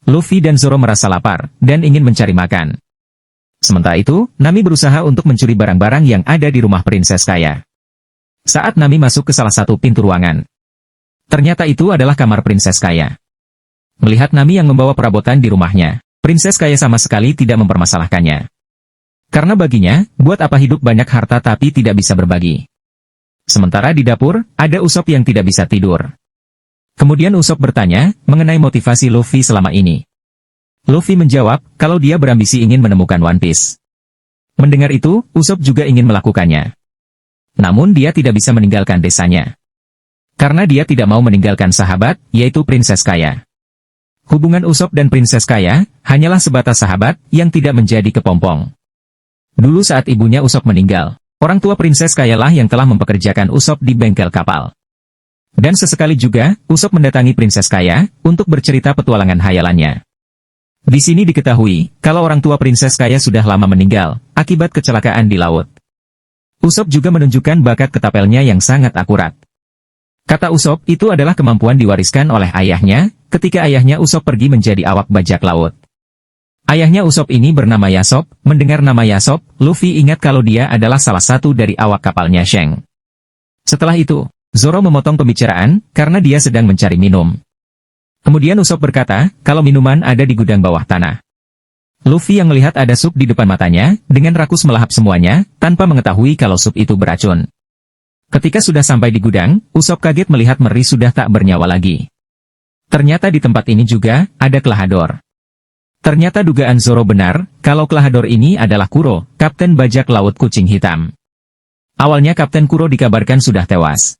Luffy dan Zoro merasa lapar, dan ingin mencari makan. Sementara itu, Nami berusaha untuk mencuri barang-barang yang ada di rumah Prinses Kaya. Saat Nami masuk ke salah satu pintu ruangan, ternyata itu adalah kamar Prinses Kaya. Melihat Nami yang membawa perabotan di rumahnya, Prinses Kaya sama sekali tidak mempermasalahkannya. Karena baginya, buat apa hidup banyak harta tapi tidak bisa berbagi. Sementara di dapur, ada Usopp yang tidak bisa tidur. Kemudian Usopp bertanya, mengenai motivasi Luffy selama ini. Luffy menjawab, kalau dia berambisi ingin menemukan One Piece. Mendengar itu, Usopp juga ingin melakukannya. Namun dia tidak bisa meninggalkan desanya. Karena dia tidak mau meninggalkan sahabat, yaitu Prinses Kaya. Hubungan Usopp dan Prinses Kaya, hanyalah sebatas sahabat, yang tidak menjadi kepompong. Dulu saat ibunya Usopp meninggal, orang tua Prinses Kaya lah yang telah mempekerjakan Usopp di bengkel kapal. Dan sesekali juga, Usopp mendatangi Prinses Kaya, untuk bercerita petualangan hayalannya. Di sini diketahui, kalau orang tua Prinses Kaya sudah lama meninggal, akibat kecelakaan di laut. Usopp juga menunjukkan bakat ketapelnya yang sangat akurat. Kata Usopp, itu adalah kemampuan diwariskan oleh ayahnya, ketika ayahnya Usopp pergi menjadi awak bajak laut. Ayahnya Usopp ini bernama Yasop. Mendengar nama Yasop, Luffy ingat kalau dia adalah salah satu dari awak kapalnya Shanks. Setelah itu, Zoro memotong pembicaraan, karena dia sedang mencari minum. Kemudian Usopp berkata, kalau minuman ada di gudang bawah tanah. Luffy yang melihat ada sup di depan matanya, dengan rakus melahap semuanya, tanpa mengetahui kalau sup itu beracun. Ketika sudah sampai di gudang, Usopp kaget melihat Mary sudah tak bernyawa lagi. Ternyata di tempat ini juga, ada Kelahador. Ternyata dugaan Zoro benar, kalau Kelahador ini adalah Kuro, Kapten Bajak Laut Kucing Hitam. Awalnya Kapten Kuro dikabarkan sudah tewas.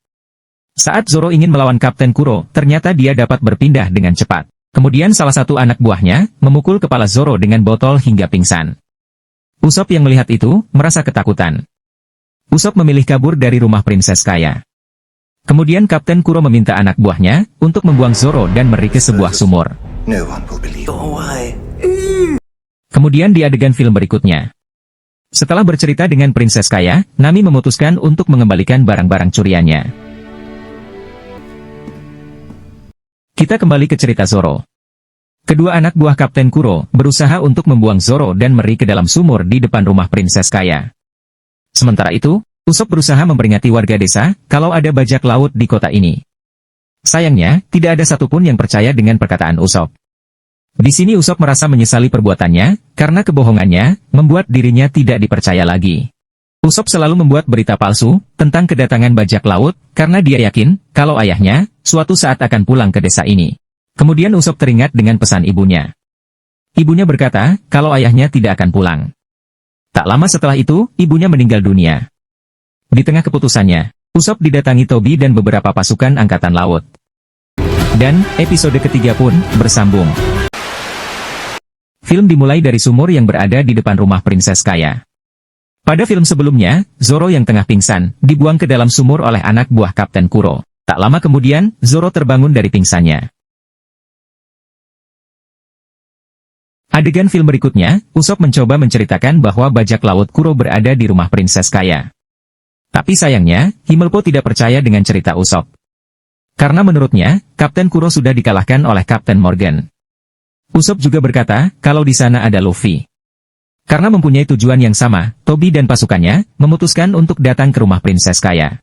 Saat Zoro ingin melawan Kapten Kuro, ternyata dia dapat berpindah dengan cepat. Kemudian salah satu anak buahnya, memukul kepala Zoro dengan botol hingga pingsan. Usopp yang melihat itu, merasa ketakutan. Usopp memilih kabur dari rumah Prinses Kaya. Kemudian Kapten Kuro meminta anak buahnya, untuk membuang Zoro dan Mary ke sebuah sumur. No one will believe. Kemudian di adegan film berikutnya. Setelah bercerita dengan Prinses Kaya, Nami memutuskan untuk mengembalikan barang-barang curiannya. Kita kembali ke cerita Zoro. Kedua anak buah Kapten Kuro, berusaha untuk membuang Zoro dan Mary ke dalam sumur di depan rumah Prinses Kaya. Sementara itu, Usopp berusaha memperingati warga desa, kalau ada bajak laut di kota ini. Sayangnya, tidak ada satupun yang percaya dengan perkataan Usopp. Di sini Usopp merasa menyesali perbuatannya, karena kebohongannya, membuat dirinya tidak dipercaya lagi. Usopp selalu membuat berita palsu, tentang kedatangan bajak laut, karena dia yakin, kalau ayahnya, suatu saat akan pulang ke desa ini. Kemudian Usopp teringat dengan pesan ibunya. Ibunya berkata, kalau ayahnya tidak akan pulang. Tak lama setelah itu, ibunya meninggal dunia. Di tengah keputusannya, Usopp didatangi Toby dan beberapa pasukan angkatan laut. Dan, episode ketiga pun, bersambung. Film dimulai dari sumur yang berada di depan rumah Prinses Kaya. Pada film sebelumnya, Zoro yang tengah pingsan, dibuang ke dalam sumur oleh anak buah Kapten Kuro. Tak lama kemudian, Zoro terbangun dari pingsannya. Adegan film berikutnya, Usopp mencoba menceritakan bahwa bajak laut Kuro berada di rumah Prinses Kaya. Tapi sayangnya, Himmelpo tidak percaya dengan cerita Usopp. Karena menurutnya, Kapten Kuro sudah dikalahkan oleh Kapten Morgan. Usopp juga berkata, kalau di sana ada Luffy. Karena mempunyai tujuan yang sama, Toby dan pasukannya, memutuskan untuk datang ke rumah Prinses Kaya.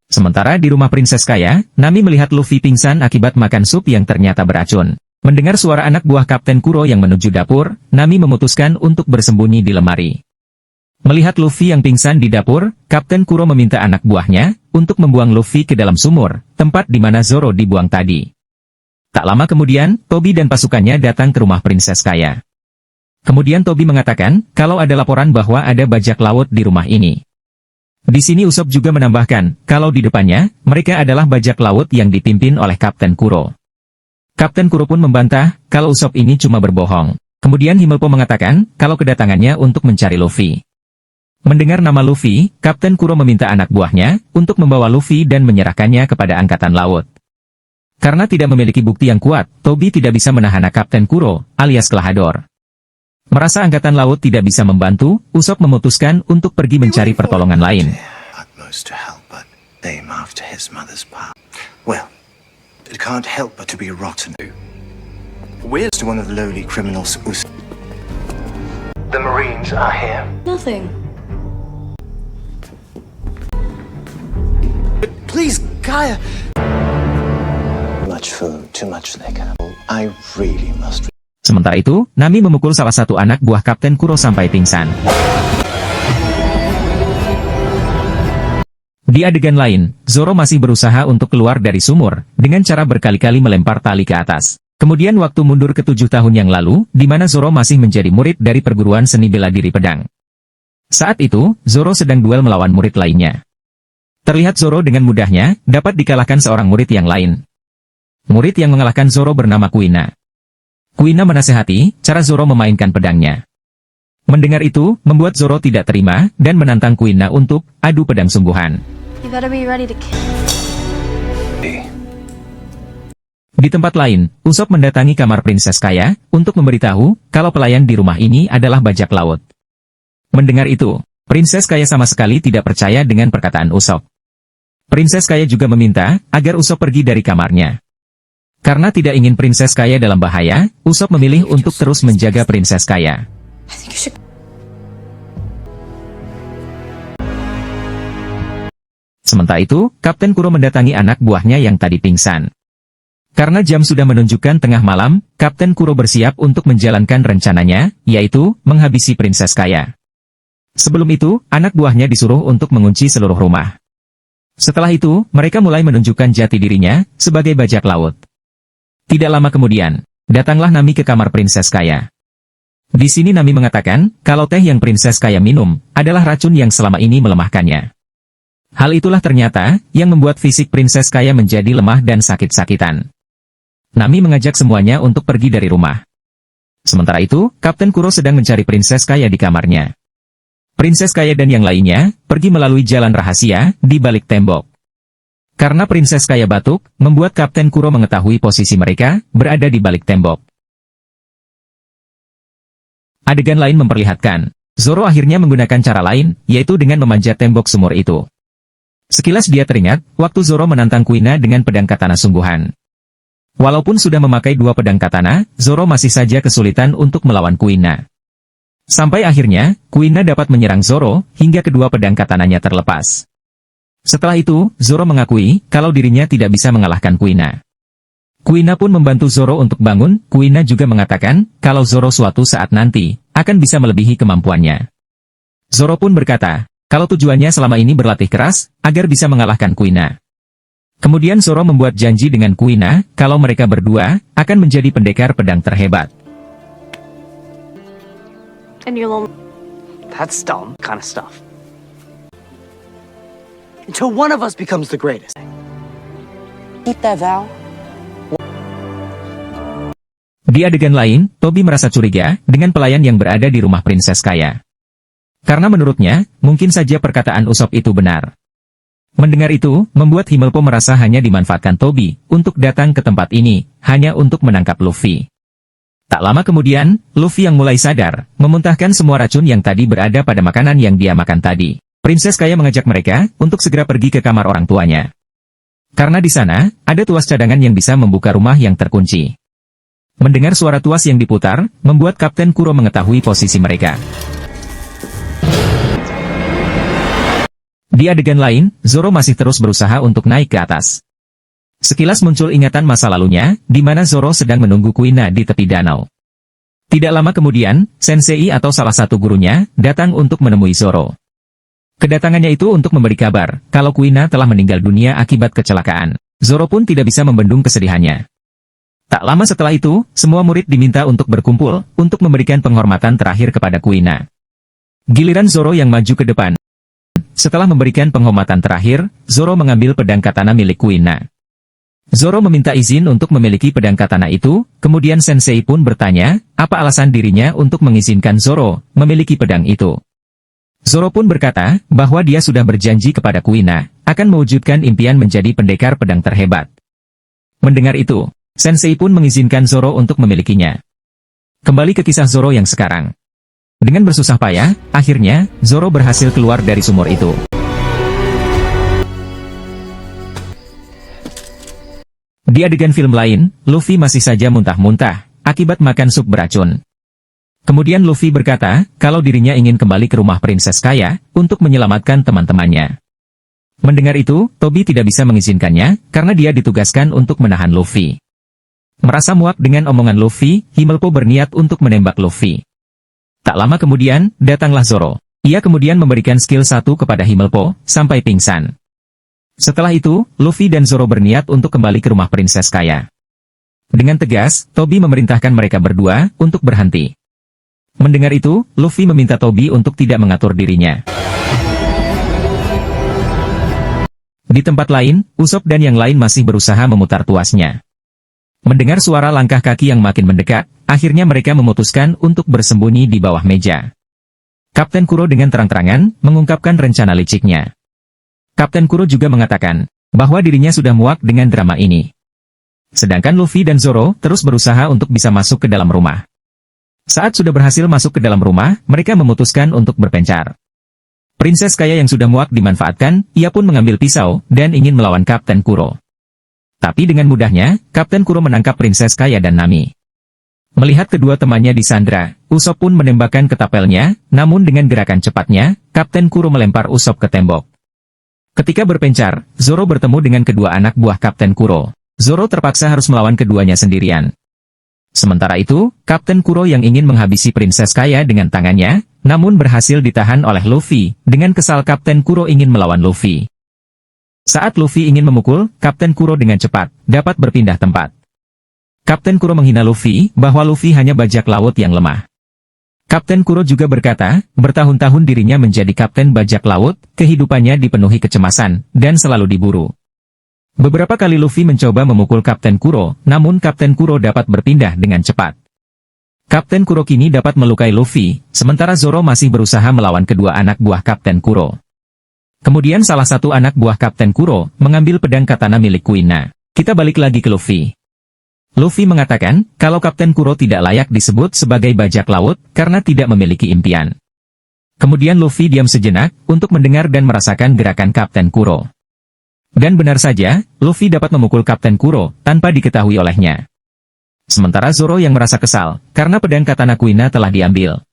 Sementara di rumah Princess Kaya, Nami melihat Luffy pingsan akibat makan sup yang ternyata beracun. Mendengar suara anak buah Kapten Kuro yang menuju dapur, Nami memutuskan untuk bersembunyi di lemari. Melihat Luffy yang pingsan di dapur, Kapten Kuro meminta anak buahnya untuk membuang Luffy ke dalam sumur, tempat di mana Zoro dibuang tadi. Tak lama kemudian, Tobi dan pasukannya datang ke rumah Princess Kaya. Kemudian Tobi mengatakan kalau ada laporan bahwa ada bajak laut di rumah ini. Di sini Usopp juga menambahkan, kalau di depannya, mereka adalah bajak laut yang dipimpin oleh Kapten Kuro. Kapten Kuro pun membantah, kalau Usopp ini cuma berbohong. Kemudian Himmelpo mengatakan, kalau kedatangannya untuk mencari Luffy. Mendengar nama Luffy, Kapten Kuro meminta anak buahnya, untuk membawa Luffy dan menyerahkannya kepada Angkatan Laut. Karena tidak memiliki bukti yang kuat, Tobi tidak bisa menahan Kapten Kuro, alias Klahadore. Merasa Angkatan Laut tidak bisa membantu, Usopp memutuskan untuk pergi mencari pertolongan lain. Utmost to help, but aim after his mother's power. Well, it can't help but to be rotten. Where's to one of the lowly criminals? The Marines are here. Nothing. But please, Kaya. Much food, too much liquor. I really must. Sementara itu, Nami memukul salah satu anak buah Kapten Kuro sampai pingsan. Di adegan lain, Zoro masih berusaha untuk keluar dari sumur, dengan cara berkali-kali melempar tali ke atas. Kemudian waktu mundur ke 7 tahun yang lalu, di mana Zoro masih menjadi murid dari perguruan seni bela diri pedang. Saat itu, Zoro sedang duel melawan murid lainnya. Terlihat Zoro dengan mudahnya, dapat dikalahkan seorang murid yang lain. Murid yang mengalahkan Zoro bernama Kuina. Kuina menasehati cara Zoro memainkan pedangnya. Mendengar itu, membuat Zoro tidak terima, dan menantang Kuina untuk adu pedang sungguhan. You better be ready to kill. Di tempat lain, Usopp mendatangi kamar Princess Kaya, untuk memberitahu, kalau pelayan di rumah ini adalah bajak laut. Mendengar itu, Princess Kaya sama sekali tidak percaya dengan perkataan Usopp. Princess Kaya juga meminta, agar Usopp pergi dari kamarnya. Karena tidak ingin Princess Kaya dalam bahaya, Usopp memilih untuk terus menjaga Princess Kaya. Sementara itu, Kapten Kuro mendatangi anak buahnya yang tadi pingsan. Karena jam sudah menunjukkan tengah malam, Kapten Kuro bersiap untuk menjalankan rencananya, yaitu menghabisi Princess Kaya. Sebelum itu, anak buahnya disuruh untuk mengunci seluruh rumah. Setelah itu, mereka mulai menunjukkan jati dirinya sebagai bajak laut. Tidak lama kemudian, datanglah Nami ke kamar Princess Kaya. Di sini Nami mengatakan, kalau teh yang Princess Kaya minum, adalah racun yang selama ini melemahkannya. Hal itulah ternyata, yang membuat fisik Princess Kaya menjadi lemah dan sakit-sakitan. Nami mengajak semuanya untuk pergi dari rumah. Sementara itu, Kapten Kuro sedang mencari Princess Kaya di kamarnya. Princess Kaya dan yang lainnya, pergi melalui jalan rahasia, di balik tembok. Karena Princess Kaya batuk, membuat Kapten Kuro mengetahui posisi mereka, berada di balik tembok. Adegan lain memperlihatkan, Zoro akhirnya menggunakan cara lain, yaitu dengan memanjat tembok sumur itu. Sekilas dia teringat, waktu Zoro menantang Kuina dengan pedang katana sungguhan. Walaupun sudah memakai 2 pedang katana, Zoro masih saja kesulitan untuk melawan Kuina. Sampai akhirnya, Kuina dapat menyerang Zoro, hingga kedua pedang katananya terlepas. Setelah itu, Zoro mengakui kalau dirinya tidak bisa mengalahkan Kuina. Kuina pun membantu Zoro untuk bangun. Kuina juga mengatakan kalau Zoro suatu saat nanti akan bisa melebihi kemampuannya. Zoro pun berkata kalau tujuannya selama ini berlatih keras agar bisa mengalahkan Kuina. Kemudian Zoro membuat janji dengan Kuina kalau mereka berdua akan menjadi pendekar pedang terhebat. That's dumb kind of stuff. Until one of us becomes the greatest. Keep that vow. Di adegan lain, Tobi merasa curiga dengan pelayan yang berada di rumah Princess Kaya. Karena menurutnya, mungkin saja perkataan Usopp itu benar. Mendengar itu, membuat Himmelpo merasa hanya dimanfaatkan Tobi untuk datang ke tempat ini, hanya untuk menangkap Luffy. Tak lama kemudian, Luffy yang mulai sadar, memuntahkan semua racun yang tadi berada pada makanan yang dia makan tadi. Princess Kaya mengajak mereka untuk segera pergi ke kamar orang tuanya. Karena di sana, ada tuas cadangan yang bisa membuka rumah yang terkunci. Mendengar suara tuas yang diputar, membuat Kapten Kuro Di adegan lain, Zoro masih terus berusaha untuk naik ke atas. Sekilas muncul ingatan masa lalunya, di mana Zoro sedang menunggu Kuina di tepi danau. Tidak lama kemudian, Sensei atau salah satu gurunya, datang untuk menemui Zoro. Kedatangannya itu untuk memberi kabar, kalau Kuina telah meninggal dunia akibat kecelakaan. Zoro pun tidak bisa membendung kesedihannya. Tak lama setelah itu, semua murid diminta untuk berkumpul, untuk memberikan penghormatan terakhir kepada Kuina. Giliran Zoro yang maju ke depan. Setelah memberikan penghormatan terakhir, Zoro mengambil pedang katana milik Kuina. Zoro meminta izin untuk memiliki pedang katana itu, kemudian Sensei pun bertanya, apa alasan dirinya untuk mengizinkan Zoro memiliki pedang itu. Zoro pun berkata, bahwa dia sudah berjanji kepada Kuina, akan mewujudkan impian menjadi pendekar pedang terhebat. Mendengar itu, Sensei pun mengizinkan Zoro untuk memilikinya. Kembali ke kisah Zoro yang sekarang. Dengan bersusah payah, akhirnya, Zoro berhasil keluar dari sumur itu. Di adegan film lain, Luffy masih saja muntah-muntah, akibat makan sup beracun. Kemudian Luffy berkata, kalau dirinya ingin kembali ke rumah Princess Kaya, untuk menyelamatkan teman-temannya. Mendengar itu, Tobi tidak bisa mengizinkannya, karena dia ditugaskan untuk menahan Luffy. Merasa muak dengan omongan Luffy, Himmelpo berniat untuk menembak Luffy. Tak lama kemudian, datanglah Zoro. Ia kemudian memberikan skill 1 kepada Himmelpo, sampai pingsan. Setelah itu, Luffy dan Zoro berniat untuk kembali ke rumah Princess Kaya. Dengan tegas, Tobi memerintahkan mereka berdua, untuk berhenti. Mendengar itu, Luffy meminta Tobi untuk tidak mengatur dirinya. Di tempat lain, Usopp dan yang lain masih berusaha memutar tuasnya. Mendengar suara langkah kaki yang makin mendekat, akhirnya mereka memutuskan untuk bersembunyi di bawah meja. Kapten Kuro dengan terang-terangan, mengungkapkan rencana liciknya. Kapten Kuro juga mengatakan, bahwa dirinya sudah muak dengan drama ini. Sedangkan Luffy dan Zoro terus berusaha untuk bisa masuk ke dalam rumah. Saat sudah berhasil masuk ke dalam rumah, mereka memutuskan untuk berpencar. Princess Kaya yang sudah muak dimanfaatkan, ia pun mengambil pisau, dan ingin melawan Kapten Kuro. Tapi dengan mudahnya, Kapten Kuro menangkap Princess Kaya dan Nami. Melihat kedua temannya disandra, Usopp pun menembakkan ketapelnya, namun dengan gerakan cepatnya, Kapten Kuro melempar Usopp ke tembok. Ketika berpencar, Zoro bertemu dengan kedua anak buah Kapten Kuro. Zoro terpaksa harus melawan keduanya sendirian. Sementara itu, Kapten Kuro yang ingin menghabisi Princess Kaya dengan tangannya, namun berhasil ditahan oleh Luffy. Dengan kesal Kapten Kuro ingin melawan Luffy. Saat Luffy ingin memukul, Kapten Kuro dengan cepat dapat berpindah tempat. Kapten Kuro menghina Luffy bahwa Luffy hanya bajak laut yang lemah. Kapten Kuro juga berkata, bertahun-tahun dirinya menjadi kapten bajak laut, kehidupannya dipenuhi kecemasan, dan selalu diburu. Beberapa kali Luffy mencoba memukul Kapten Kuro, namun Kapten Kuro dapat berpindah dengan cepat. Kapten Kuro kini dapat melukai Luffy, sementara Zoro masih berusaha melawan kedua anak buah Kapten Kuro. Kemudian salah satu anak buah Kapten Kuro mengambil pedang katana milik Kuina. Kita balik lagi ke Luffy. Luffy mengatakan, kalau Kapten Kuro tidak layak disebut sebagai bajak laut, karena tidak memiliki impian. Kemudian Luffy diam sejenak, untuk mendengar dan merasakan gerakan Kapten Kuro. Dan benar saja, Luffy dapat memukul Kapten Kuro, tanpa diketahui olehnya. Sementara Zoro yang merasa kesal, karena pedang katana Kuina telah diambil.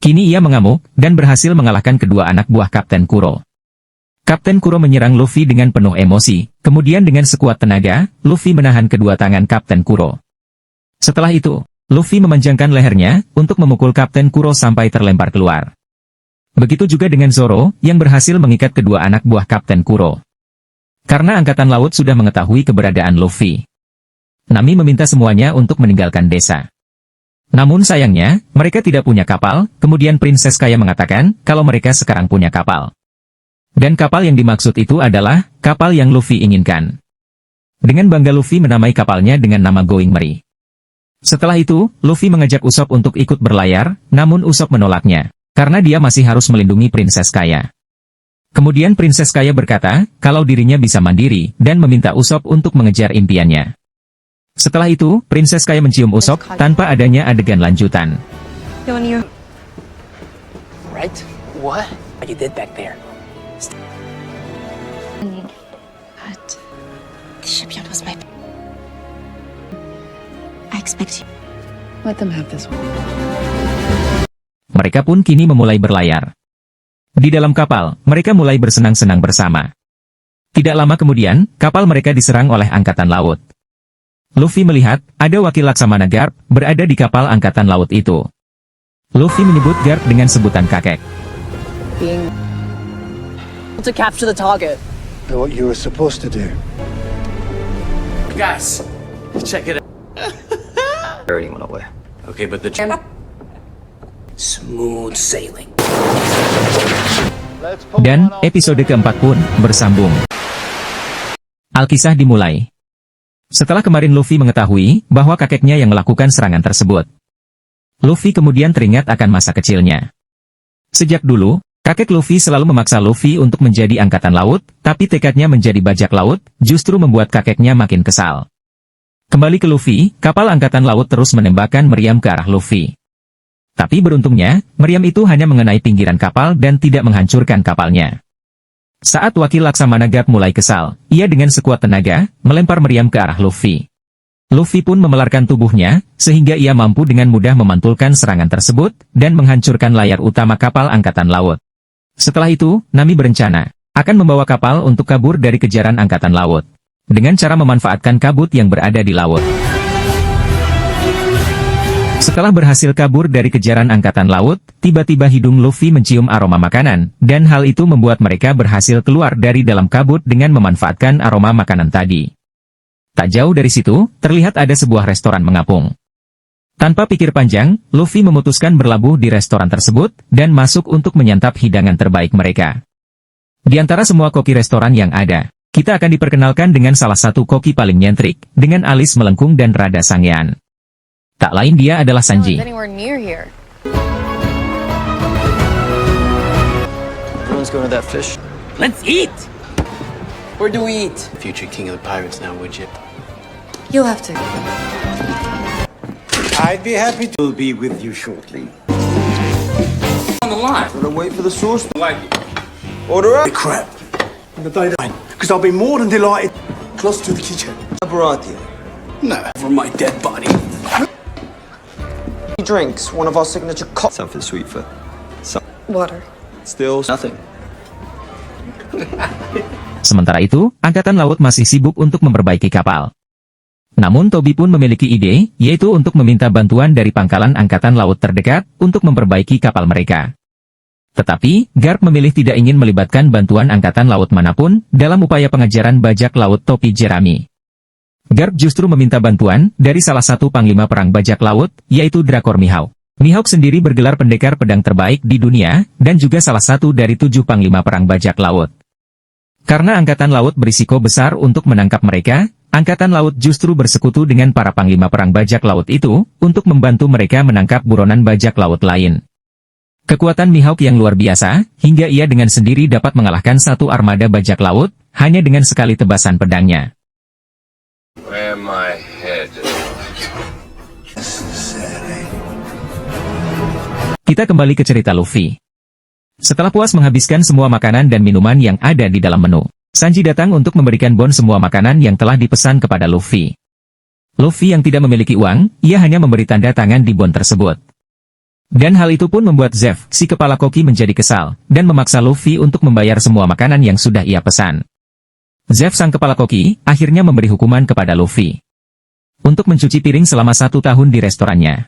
Kini ia mengamuk, dan berhasil mengalahkan kedua anak buah Kapten Kuro. Kapten Kuro menyerang Luffy dengan penuh emosi, kemudian dengan sekuat tenaga, Luffy menahan kedua tangan Kapten Kuro. Setelah itu, Luffy memanjangkan lehernya, untuk memukul Kapten Kuro sampai terlempar keluar. Begitu juga dengan Zoro, yang berhasil mengikat kedua anak buah Kapten Kuro. Karena Angkatan Laut sudah mengetahui keberadaan Luffy, Nami meminta semuanya untuk meninggalkan desa. Namun sayangnya, mereka tidak punya kapal, kemudian Princess Kaya mengatakan, kalau mereka sekarang punya kapal. Dan kapal yang dimaksud itu adalah, kapal yang Luffy inginkan. Dengan bangga Luffy menamai kapalnya dengan nama Going Merry. Setelah itu, Luffy mengajak Usopp untuk ikut berlayar, namun Usopp menolaknya, karena dia masih harus melindungi Princess Kaya. Kemudian Princess Kaya berkata, kalau dirinya bisa mandiri, dan meminta Usopp untuk mengejar impiannya. Setelah itu, Princess Kaya mencium Usopp, tanpa adanya adegan lanjutan. Right? What? What you did back there? But the shipyard was my... I expect you. Let them have this one. Mereka pun kini memulai berlayar. Di dalam kapal, mereka mulai bersenang-senang bersama. Tidak lama kemudian, kapal mereka diserang oleh Angkatan Laut. Luffy melihat, ada wakil Laksamana Garp berada di kapal Angkatan Laut itu. Luffy menyebut Garp dengan sebutan kakek. Being to capture the target. What you were supposed to do. Guys, check it out. Anyone aware? Okay, but the smooth sailing. Dan, episode keempat pun bersambung. Alkisah dimulai. Setelah kemarin Luffy mengetahui bahwa kakeknya yang melakukan serangan tersebut. Luffy kemudian teringat akan masa kecilnya. Sejak dulu, kakek Luffy selalu memaksa Luffy untuk menjadi angkatan laut, tapi tekadnya menjadi bajak laut, justru membuat kakeknya makin kesal. Kembali ke Luffy, kapal angkatan laut terus menembakkan meriam ke arah Luffy. Tapi beruntungnya, meriam itu hanya mengenai pinggiran kapal dan tidak menghancurkan kapalnya. Saat wakil Laksamana Garp mulai kesal, ia dengan sekuat tenaga, melempar meriam ke arah Luffy. Luffy pun memelarkan tubuhnya, sehingga ia mampu dengan mudah memantulkan serangan tersebut, dan menghancurkan layar utama kapal angkatan laut. Setelah itu, Nami berencana, akan membawa kapal untuk kabur dari kejaran angkatan laut. Dengan cara memanfaatkan kabut yang berada di laut. Setelah berhasil kabur dari kejaran angkatan laut, tiba-tiba hidung Luffy mencium aroma makanan, dan hal itu membuat mereka berhasil keluar dari dalam kabut dengan memanfaatkan aroma makanan tadi. Tak jauh dari situ, terlihat ada sebuah restoran mengapung. Tanpa pikir panjang, Luffy memutuskan berlabuh di restoran tersebut, dan masuk untuk menyantap hidangan terbaik mereka. Di antara semua koki restoran yang ada, kita akan diperkenalkan dengan salah satu koki paling nyentrik, dengan alis melengkung dan rada sangean. Tak lain dia adalah Sanji. Everyone's going to that fish. Let's eat. Where do we eat? Future king of the pirates now, would you? You'll have to. I'd be happy to. We'll be with you shortly. On the line. Gotta wait for the sauce. Like it. Order up. Crap. In the daytime. Because I'll be more than delighted. Close to the kitchen. Baratheon. No. For my dead body. Drinks, one of our signature something sweet for Water. still nothing. Sementara itu, Angkatan Laut masih sibuk untuk memperbaiki kapal. Namun Tobi pun memiliki ide, yaitu untuk meminta bantuan dari pangkalan Angkatan Laut terdekat untuk memperbaiki kapal mereka. Tetapi, Garp memilih tidak ingin melibatkan bantuan Angkatan Laut manapun dalam upaya pengejaran bajak laut topi jerami. Garp justru meminta bantuan dari salah satu panglima perang bajak laut, yaitu Drakor Mihawk. Mihawk sendiri bergelar pendekar pedang terbaik di dunia, dan juga salah satu dari 7 panglima perang bajak laut. Karena Angkatan Laut berisiko besar untuk menangkap mereka, Angkatan Laut justru bersekutu dengan para panglima perang bajak laut itu, untuk membantu mereka menangkap buronan bajak laut lain. Kekuatan Mihawk yang luar biasa, hingga ia dengan sendiri dapat mengalahkan satu armada bajak laut, hanya dengan sekali tebasan pedangnya. Where my head. Kita kembali ke cerita Luffy. Setelah puas menghabiskan semua makanan dan minuman yang ada di dalam menu, Sanji datang untuk memberikan Bon semua makanan yang telah dipesan kepada Luffy. Luffy yang tidak memiliki uang, ia hanya memberi tanda tangan di Bon tersebut. Dan hal itu pun membuat Zeff, si kepala koki menjadi kesal, dan memaksa Luffy untuk membayar semua makanan yang sudah ia pesan. Zeff sang kepala koki, akhirnya memberi hukuman kepada Luffy. Untuk mencuci piring selama 1 tahun di restorannya.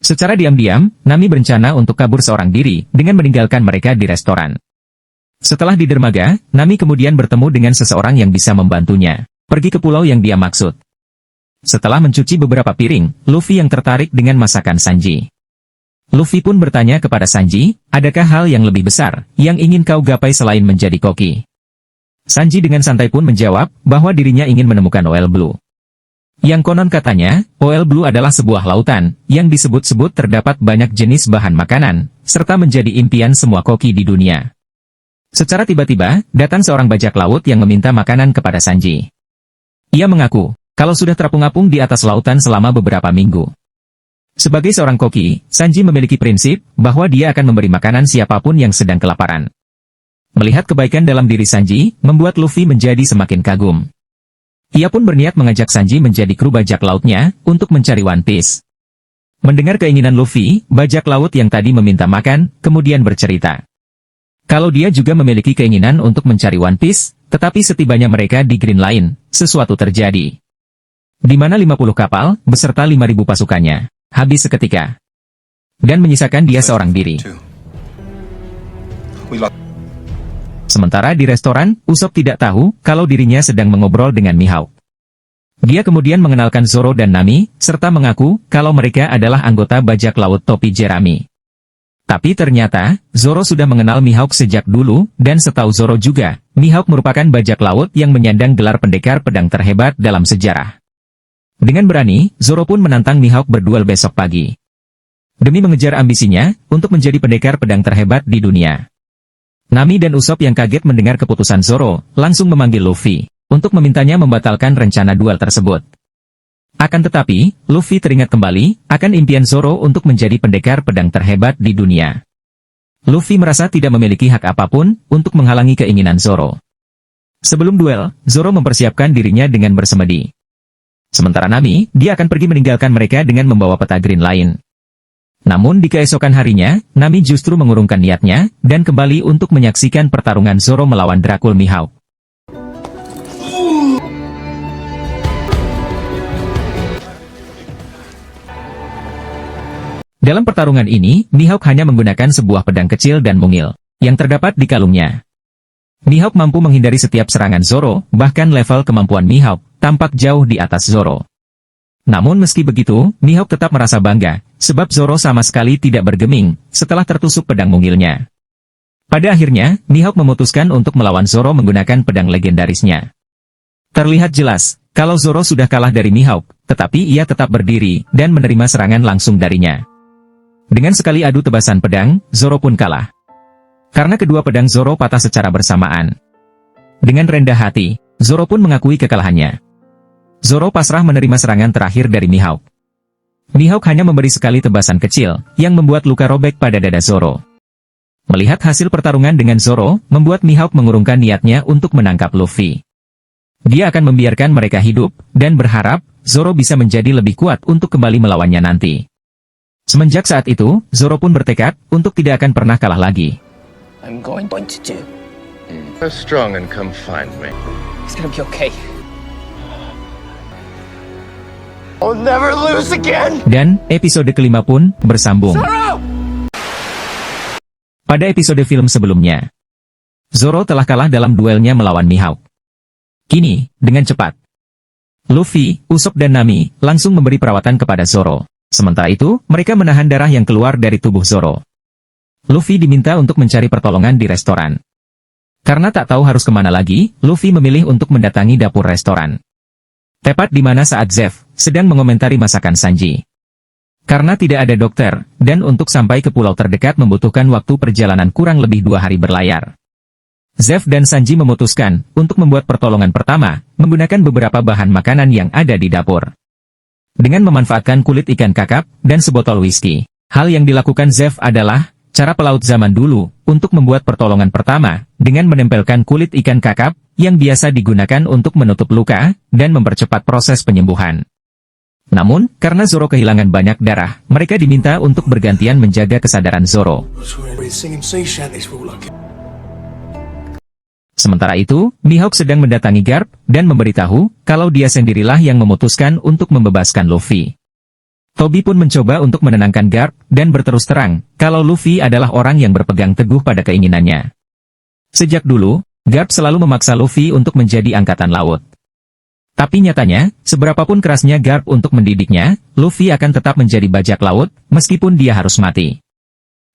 Secara diam-diam, Nami berencana untuk kabur seorang diri, dengan meninggalkan mereka di restoran. Setelah di dermaga, Nami kemudian bertemu dengan seseorang yang bisa membantunya, pergi ke pulau yang dia maksud. Setelah mencuci beberapa piring, Luffy yang tertarik dengan masakan Sanji. Luffy pun bertanya kepada Sanji, adakah hal yang lebih besar, yang ingin kau gapai selain menjadi koki? Sanji dengan santai pun menjawab, bahwa dirinya ingin menemukan Oil Blue. Yang konon katanya, Oil Blue adalah sebuah lautan, yang disebut-sebut terdapat banyak jenis bahan makanan, serta menjadi impian semua koki di dunia. Secara tiba-tiba, datang seorang bajak laut yang meminta makanan kepada Sanji. Ia mengaku, kalau sudah terapung-apung di atas lautan selama beberapa minggu. Sebagai seorang koki, Sanji memiliki prinsip, bahwa dia akan memberi makanan siapapun yang sedang kelaparan. Melihat kebaikan dalam diri Sanji, membuat Luffy menjadi semakin kagum. Ia pun berniat mengajak Sanji menjadi kru bajak lautnya, untuk mencari One Piece. Mendengar keinginan Luffy, bajak laut yang tadi meminta makan, kemudian bercerita. kalau dia juga memiliki keinginan untuk mencari One Piece, tetapi setibanya mereka di Green Line, sesuatu terjadi. Di mana 50 kapal, beserta 5.000 pasukannya, habis seketika. Dan menyisakan dia seorang diri. Sementara di restoran, Usopp tidak tahu kalau dirinya sedang mengobrol dengan Mihawk. Dia kemudian mengenalkan Zoro dan Nami, serta mengaku kalau mereka adalah anggota bajak laut topi jerami. Tapi ternyata, Zoro sudah mengenal Mihawk sejak dulu, dan setahu Zoro juga, Mihawk merupakan bajak laut yang menyandang gelar pendekar pedang terhebat dalam sejarah. Dengan berani, Zoro pun menantang Mihawk berduel besok pagi. Demi mengejar ambisinya, untuk menjadi pendekar pedang terhebat di dunia. Nami dan Usopp yang kaget mendengar keputusan Zoro, langsung memanggil Luffy, untuk memintanya membatalkan rencana duel tersebut. Akan tetapi, Luffy teringat kembali, akan impian Zoro untuk menjadi pendekar pedang terhebat di dunia. Luffy merasa tidak memiliki hak apapun, untuk menghalangi keinginan Zoro. Sebelum duel, Zoro mempersiapkan dirinya dengan bersemedi. Sementara Nami, dia akan pergi meninggalkan mereka dengan membawa peta Green Line. Namun di keesokan harinya, Nami justru mengurungkan niatnya, dan kembali untuk menyaksikan pertarungan Zoro melawan Dracul Mihawk. Dalam pertarungan ini, Mihawk hanya menggunakan sebuah pedang kecil dan mungil, yang terdapat di kalungnya. Mihawk mampu menghindari setiap serangan Zoro, bahkan level kemampuan Mihawk tampak jauh di atas Zoro. Namun meski begitu, Mihawk tetap merasa bangga, sebab Zoro sama sekali tidak bergeming, setelah tertusuk pedang mungilnya. Pada akhirnya, Mihawk memutuskan untuk melawan Zoro menggunakan pedang legendarisnya. Terlihat jelas, kalau Zoro sudah kalah dari Mihawk, tetapi ia tetap berdiri, dan menerima serangan langsung darinya. Dengan sekali adu tebasan pedang, Zoro pun kalah. Karena kedua pedang Zoro patah secara bersamaan. Dengan rendah hati, Zoro pun mengakui kekalahannya. Zoro pasrah menerima serangan terakhir dari Mihawk. Mihawk hanya memberi sekali tebasan kecil, yang membuat luka robek pada dada Zoro. Melihat hasil pertarungan dengan Zoro, membuat Mihawk mengurungkan niatnya untuk menangkap Luffy. Dia akan membiarkan mereka hidup, dan berharap, Zoro bisa menjadi lebih kuat untuk kembali melawannya nanti. Semenjak saat itu, Zoro pun bertekad, untuk tidak akan pernah kalah lagi. I'm going to do. Go strong and come find me. It's gonna be okay. I'll never lose again! Dan, episode kelima pun, bersambung. Zoro! Pada episode film sebelumnya, Zoro telah kalah dalam duelnya melawan Mihawk. Kini, dengan cepat, Luffy, Usopp dan Nami, langsung memberi perawatan kepada Zoro. Sementara itu, mereka menahan darah yang keluar dari tubuh Zoro. Luffy diminta untuk mencari pertolongan di restoran. Karena tak tahu harus kemana lagi, Luffy memilih untuk mendatangi dapur restoran. Tepat di mana saat Zeff sedang mengomentari masakan Sanji. Karena tidak ada dokter, dan untuk sampai ke pulau terdekat membutuhkan waktu perjalanan kurang lebih 2 hari berlayar. Zeff dan Sanji memutuskan untuk membuat pertolongan pertama, menggunakan beberapa bahan makanan yang ada di dapur. Dengan memanfaatkan kulit ikan kakap dan sebotol whisky, hal yang dilakukan Zeff adalah cara pelaut zaman dulu untuk membuat pertolongan pertama dengan menempelkan kulit ikan kakap yang biasa digunakan untuk menutup luka dan mempercepat proses penyembuhan. Namun, karena Zoro kehilangan banyak darah, mereka diminta untuk bergantian menjaga kesadaran Zoro. Sementara itu, Mihawk sedang mendatangi Garp dan memberitahu kalau dia sendirilah yang memutuskan untuk membebaskan Luffy. Tobi pun mencoba untuk menenangkan Garp dan berterus terang kalau Luffy adalah orang yang berpegang teguh pada keinginannya. Sejak dulu, Garp selalu memaksa Luffy untuk menjadi angkatan laut. Tapi nyatanya, seberapapun kerasnya Garp untuk mendidiknya, Luffy akan tetap menjadi bajak laut, meskipun dia harus mati.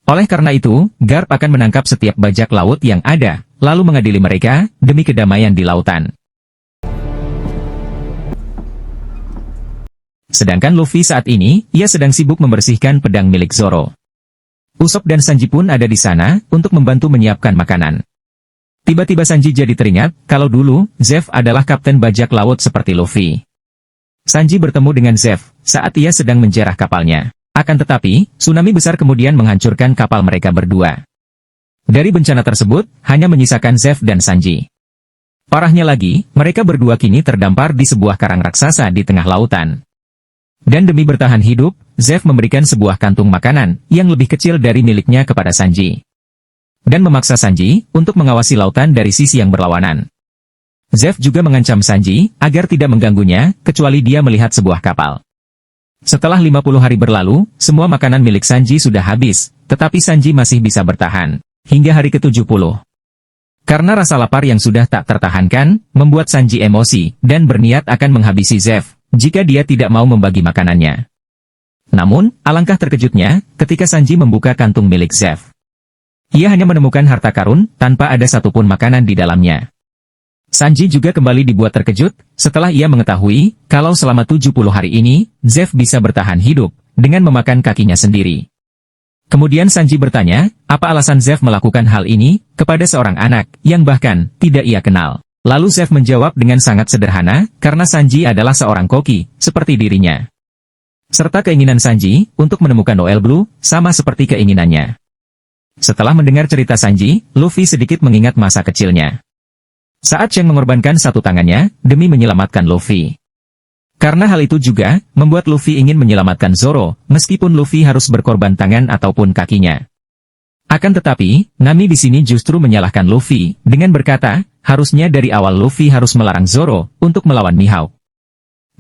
Oleh karena itu, Garp akan menangkap setiap bajak laut yang ada, lalu mengadili mereka, demi kedamaian di lautan. Sedangkan Luffy saat ini, ia sedang sibuk membersihkan pedang milik Zoro. Usopp dan Sanji pun ada di sana, untuk membantu menyiapkan makanan. Tiba-tiba Sanji jadi teringat, kalau dulu, Zeff adalah kapten bajak laut seperti Luffy. Sanji bertemu dengan Zeff, saat ia sedang menjarah kapalnya. Akan tetapi, tsunami besar kemudian menghancurkan kapal mereka berdua. Dari bencana tersebut, hanya menyisakan Zeff dan Sanji. Parahnya lagi, mereka berdua kini terdampar di sebuah karang raksasa di tengah lautan. Dan demi bertahan hidup, Zeff memberikan sebuah kantung makanan, yang lebih kecil dari miliknya kepada Sanji. dan memaksa Sanji untuk mengawasi lautan dari sisi yang berlawanan. Zeff juga mengancam Sanji agar tidak mengganggunya, kecuali dia melihat sebuah kapal. Setelah 50 hari berlalu, semua makanan milik Sanji sudah habis, tetapi Sanji masih bisa bertahan hingga hari ke-70. Karena rasa lapar yang sudah tak tertahankan, membuat Sanji emosi dan berniat akan menghabisi Zeff jika dia tidak mau membagi makanannya. Namun, alangkah terkejutnya ketika Sanji membuka kantung milik Zeff. Ia hanya menemukan harta karun tanpa ada satupun makanan di dalamnya. Sanji juga kembali dibuat terkejut setelah ia mengetahui kalau selama 70 hari ini, Zeff bisa bertahan hidup dengan memakan kakinya sendiri. Kemudian Sanji bertanya, apa alasan Zeff melakukan hal ini kepada seorang anak yang bahkan tidak ia kenal. Lalu Zeff menjawab dengan sangat sederhana, karena Sanji adalah seorang koki, seperti dirinya. Serta keinginan Sanji untuk menemukan Noel Blue, sama seperti keinginannya. Setelah mendengar cerita Sanji, Luffy sedikit mengingat masa kecilnya. Saat Cheng mengorbankan satu tangannya demi menyelamatkan Luffy. Karena hal itu juga membuat Luffy ingin menyelamatkan Zoro, meskipun Luffy harus berkorban tangan ataupun kakinya. Akan tetapi, Nami di sini justru menyalahkan Luffy dengan berkata, harusnya dari awal Luffy harus melarang Zoro untuk melawan Mihawk.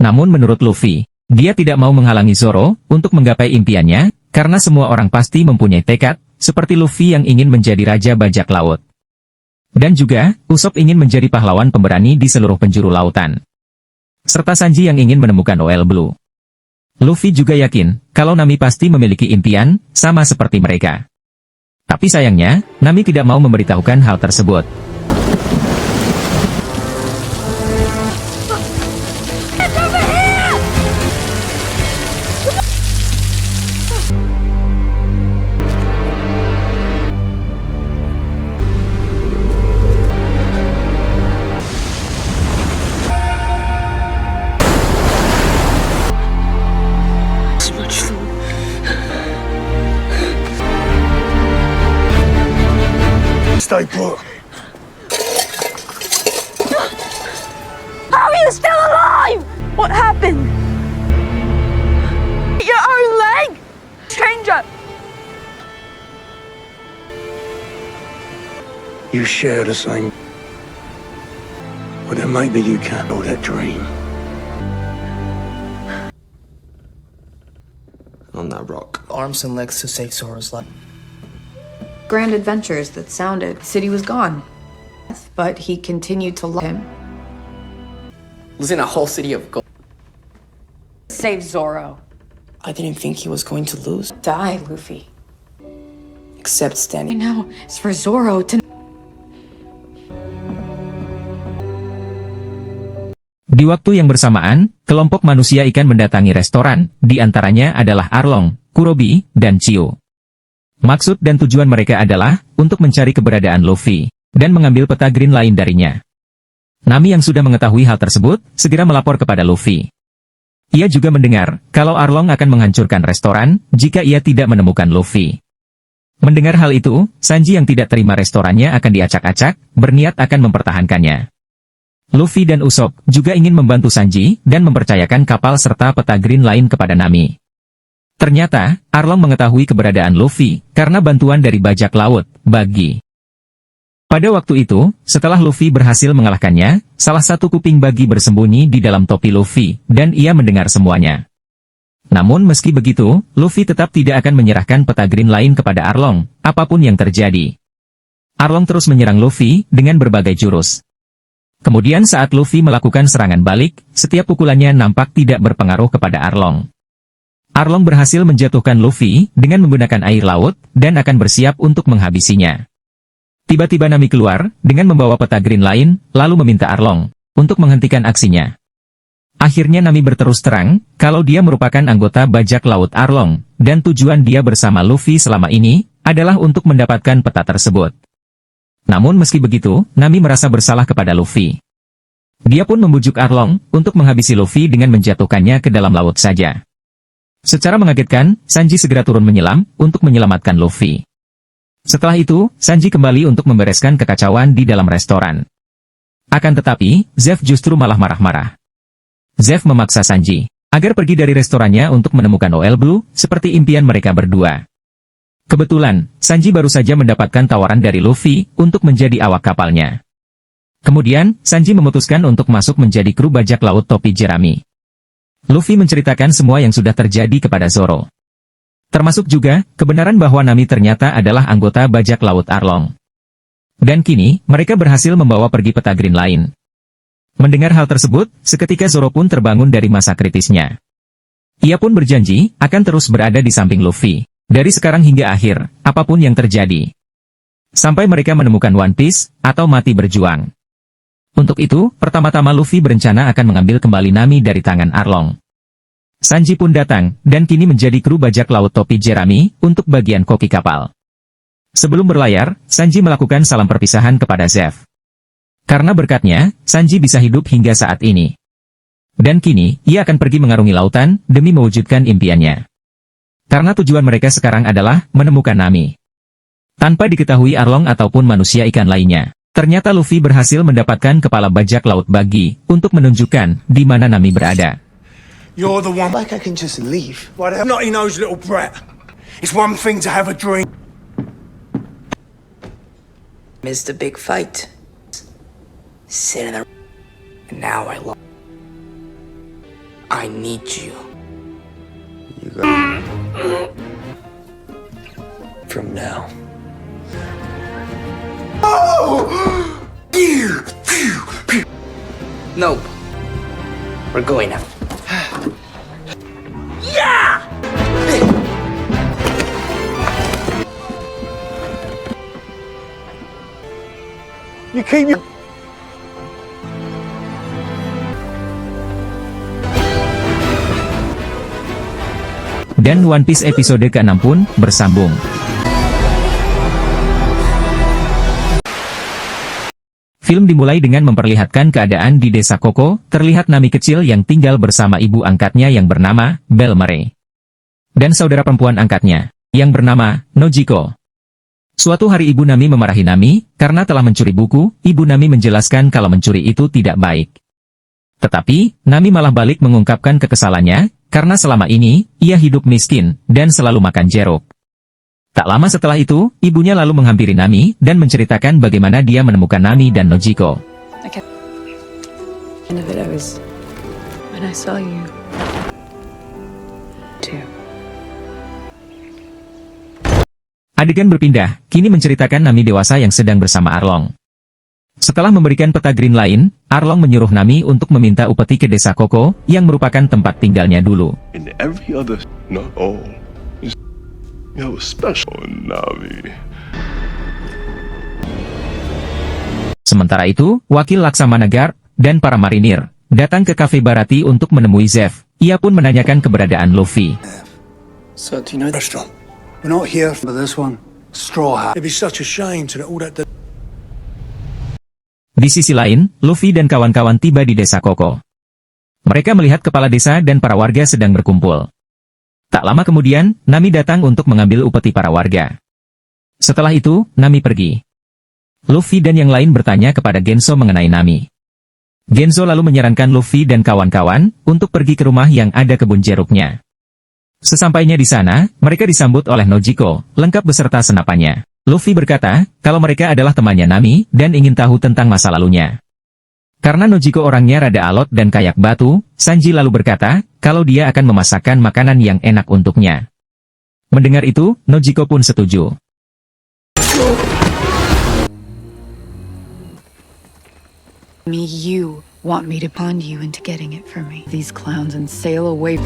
Namun menurut Luffy, dia tidak mau menghalangi Zoro untuk menggapai impiannya, karena semua orang pasti mempunyai tekad, seperti Luffy yang ingin menjadi Raja Bajak Laut. Dan juga, Usopp ingin menjadi pahlawan pemberani di seluruh penjuru lautan. Serta Sanji yang ingin menemukan Noel Blue. Luffy juga yakin, kalau Nami pasti memiliki impian, sama seperti mereka. Tapi sayangnya, Nami tidak mau memberitahukan hal tersebut. Stay put. How are you still alive? What happened? Your own leg? Stranger! You share the same. Well, then maybe you can't know that dream. On that rock. Arms and legs to save Zoro's life. Grand adventures that sounded. The city was gone. But he continued to love him. Losing a whole city of gold. Save Zoro. I didn't think he was going to lose. Die, Luffy. Except I standing. know. It's for Zoro to... Di waktu yang bersamaan, kelompok manusia ikan mendatangi restoran, di antaranya adalah Arlong, Kurobi, dan Chiyo. Maksud dan tujuan mereka adalah untuk mencari keberadaan Luffy dan mengambil peta green lain darinya. Nami yang sudah mengetahui hal tersebut segera melapor kepada Luffy. Ia juga mendengar kalau Arlong akan menghancurkan restoran jika ia tidak menemukan Luffy. Mendengar hal itu, Sanji yang tidak terima restorannya akan diacak-acak, berniat akan mempertahankannya. Luffy dan Usopp juga ingin membantu Sanji dan mempercayakan kapal serta peta green lain kepada Nami. Ternyata, Arlong mengetahui keberadaan Luffy karena bantuan dari bajak laut, Buggy. Pada waktu itu, setelah Luffy berhasil mengalahkannya, salah satu kuping Buggy bersembunyi di dalam topi Luffy, dan ia mendengar semuanya. Namun meski begitu, Luffy tetap tidak akan menyerahkan peta green lain kepada Arlong, apapun yang terjadi. Arlong terus menyerang Luffy dengan berbagai jurus. Kemudian saat Luffy melakukan serangan balik, setiap pukulannya nampak tidak berpengaruh kepada Arlong. Arlong berhasil menjatuhkan Luffy dengan menggunakan air laut, dan akan bersiap untuk menghabisinya. Tiba-tiba Nami keluar, dengan membawa peta green lain, lalu meminta Arlong untuk menghentikan aksinya. Akhirnya Nami berterus terang, kalau dia merupakan anggota bajak laut Arlong, dan tujuan dia bersama Luffy selama ini, adalah untuk mendapatkan peta tersebut. Namun meski begitu, Nami merasa bersalah kepada Luffy. Dia pun membujuk Arlong untuk menghabisi Luffy dengan menjatuhkannya ke dalam laut saja. Secara mengagetkan, Sanji segera turun menyelam untuk menyelamatkan Luffy. Setelah itu, Sanji kembali untuk membereskan kekacauan di dalam restoran. Akan tetapi, Zeff justru malah marah-marah. Zeff memaksa Sanji agar pergi dari restorannya untuk menemukan Noel Blue, seperti impian mereka berdua. Kebetulan, Sanji baru saja mendapatkan tawaran dari Luffy untuk menjadi awak kapalnya. Kemudian, Sanji memutuskan untuk masuk menjadi kru bajak laut topi jerami. Luffy menceritakan semua yang sudah terjadi kepada Zoro. Termasuk juga, kebenaran bahwa Nami ternyata adalah anggota bajak laut Arlong. Dan kini, mereka berhasil membawa pergi peta Green lain. Mendengar hal tersebut, seketika Zoro pun terbangun dari masa kritisnya. Ia pun berjanji, akan terus berada di samping Luffy. Dari sekarang hingga akhir, apapun yang terjadi. Sampai mereka menemukan One Piece, atau mati berjuang. Untuk itu, pertama-tama Luffy berencana akan mengambil kembali Nami dari tangan Arlong. Sanji pun datang, dan kini menjadi kru bajak laut topi jerami, untuk bagian koki kapal. Sebelum berlayar, Sanji melakukan salam perpisahan kepada Zeff. Karena berkatnya, Sanji bisa hidup hingga saat ini. Dan kini, ia akan pergi mengarungi lautan, demi mewujudkan impiannya. Karena tujuan mereka sekarang adalah menemukan Nami. Tanpa diketahui Arlong ataupun manusia ikan lainnya, ternyata Luffy berhasil mendapatkan kepala bajak laut bagi untuk menunjukkan di mana Nami berada. You're the one. Like I can just leave. Why the naughty nose little brat? It's one thing to have a dream. Missed a big fight. Sit in the... And now I need you. From now. Nope. We're going now. Yeah! You keep your... Dan One Piece episode ke-6 pun bersambung. Film dimulai dengan memperlihatkan keadaan di desa Koko, terlihat Nami kecil yang tinggal bersama ibu angkatnya yang bernama Belle Mare. Dan saudara perempuan angkatnya, yang bernama Nojiko. Suatu hari ibu Nami memarahi Nami, karena telah mencuri buku, ibu Nami menjelaskan kalau mencuri itu tidak baik. Tetapi, Nami malah balik mengungkapkan kekesalannya, karena selama ini, ia hidup miskin, dan selalu makan jeruk. Tak lama setelah itu, ibunya lalu menghampiri Nami, dan menceritakan bagaimana dia menemukan Nami dan Nojiko. Adegan berpindah, kini menceritakan Nami dewasa yang sedang bersama Arlong. Setelah memberikan peta Green lain, Arlong menyuruh Nami untuk meminta upeti ke desa Koko, yang merupakan tempat tinggalnya dulu. In every other, not all. You have a special Nami. Sementara itu, wakil Laksamana Garp dan para marinir datang ke kafe Barati untuk menemui Zeff. Ia pun menanyakan keberadaan Luffy. So, do you know the restaurant? We're not here for this one. Straw Hat. It'd be such a shame to let all that... Di sisi lain, Luffy dan kawan-kawan tiba di desa Koko. Mereka melihat kepala desa dan para warga sedang berkumpul. Tak lama kemudian, Nami datang untuk mengambil upeti para warga. Setelah itu, Nami pergi. Luffy dan yang lain bertanya kepada Genso mengenai Nami. Genso lalu menyarankan Luffy dan kawan-kawan untuk pergi ke rumah yang ada kebun jeruknya. Sesampainya di sana, mereka disambut oleh Nojiko, lengkap beserta senapannya. Luffy berkata, kalau mereka adalah temannya Nami, dan ingin tahu tentang masa lalunya. Karena Nojiko orangnya rada alot dan kayak batu, Sanji lalu berkata, kalau dia akan memasakkan makanan yang enak untuknya. Mendengar itu, Nojiko pun setuju. You want me to bond you into getting it for me. These clowns and sail away.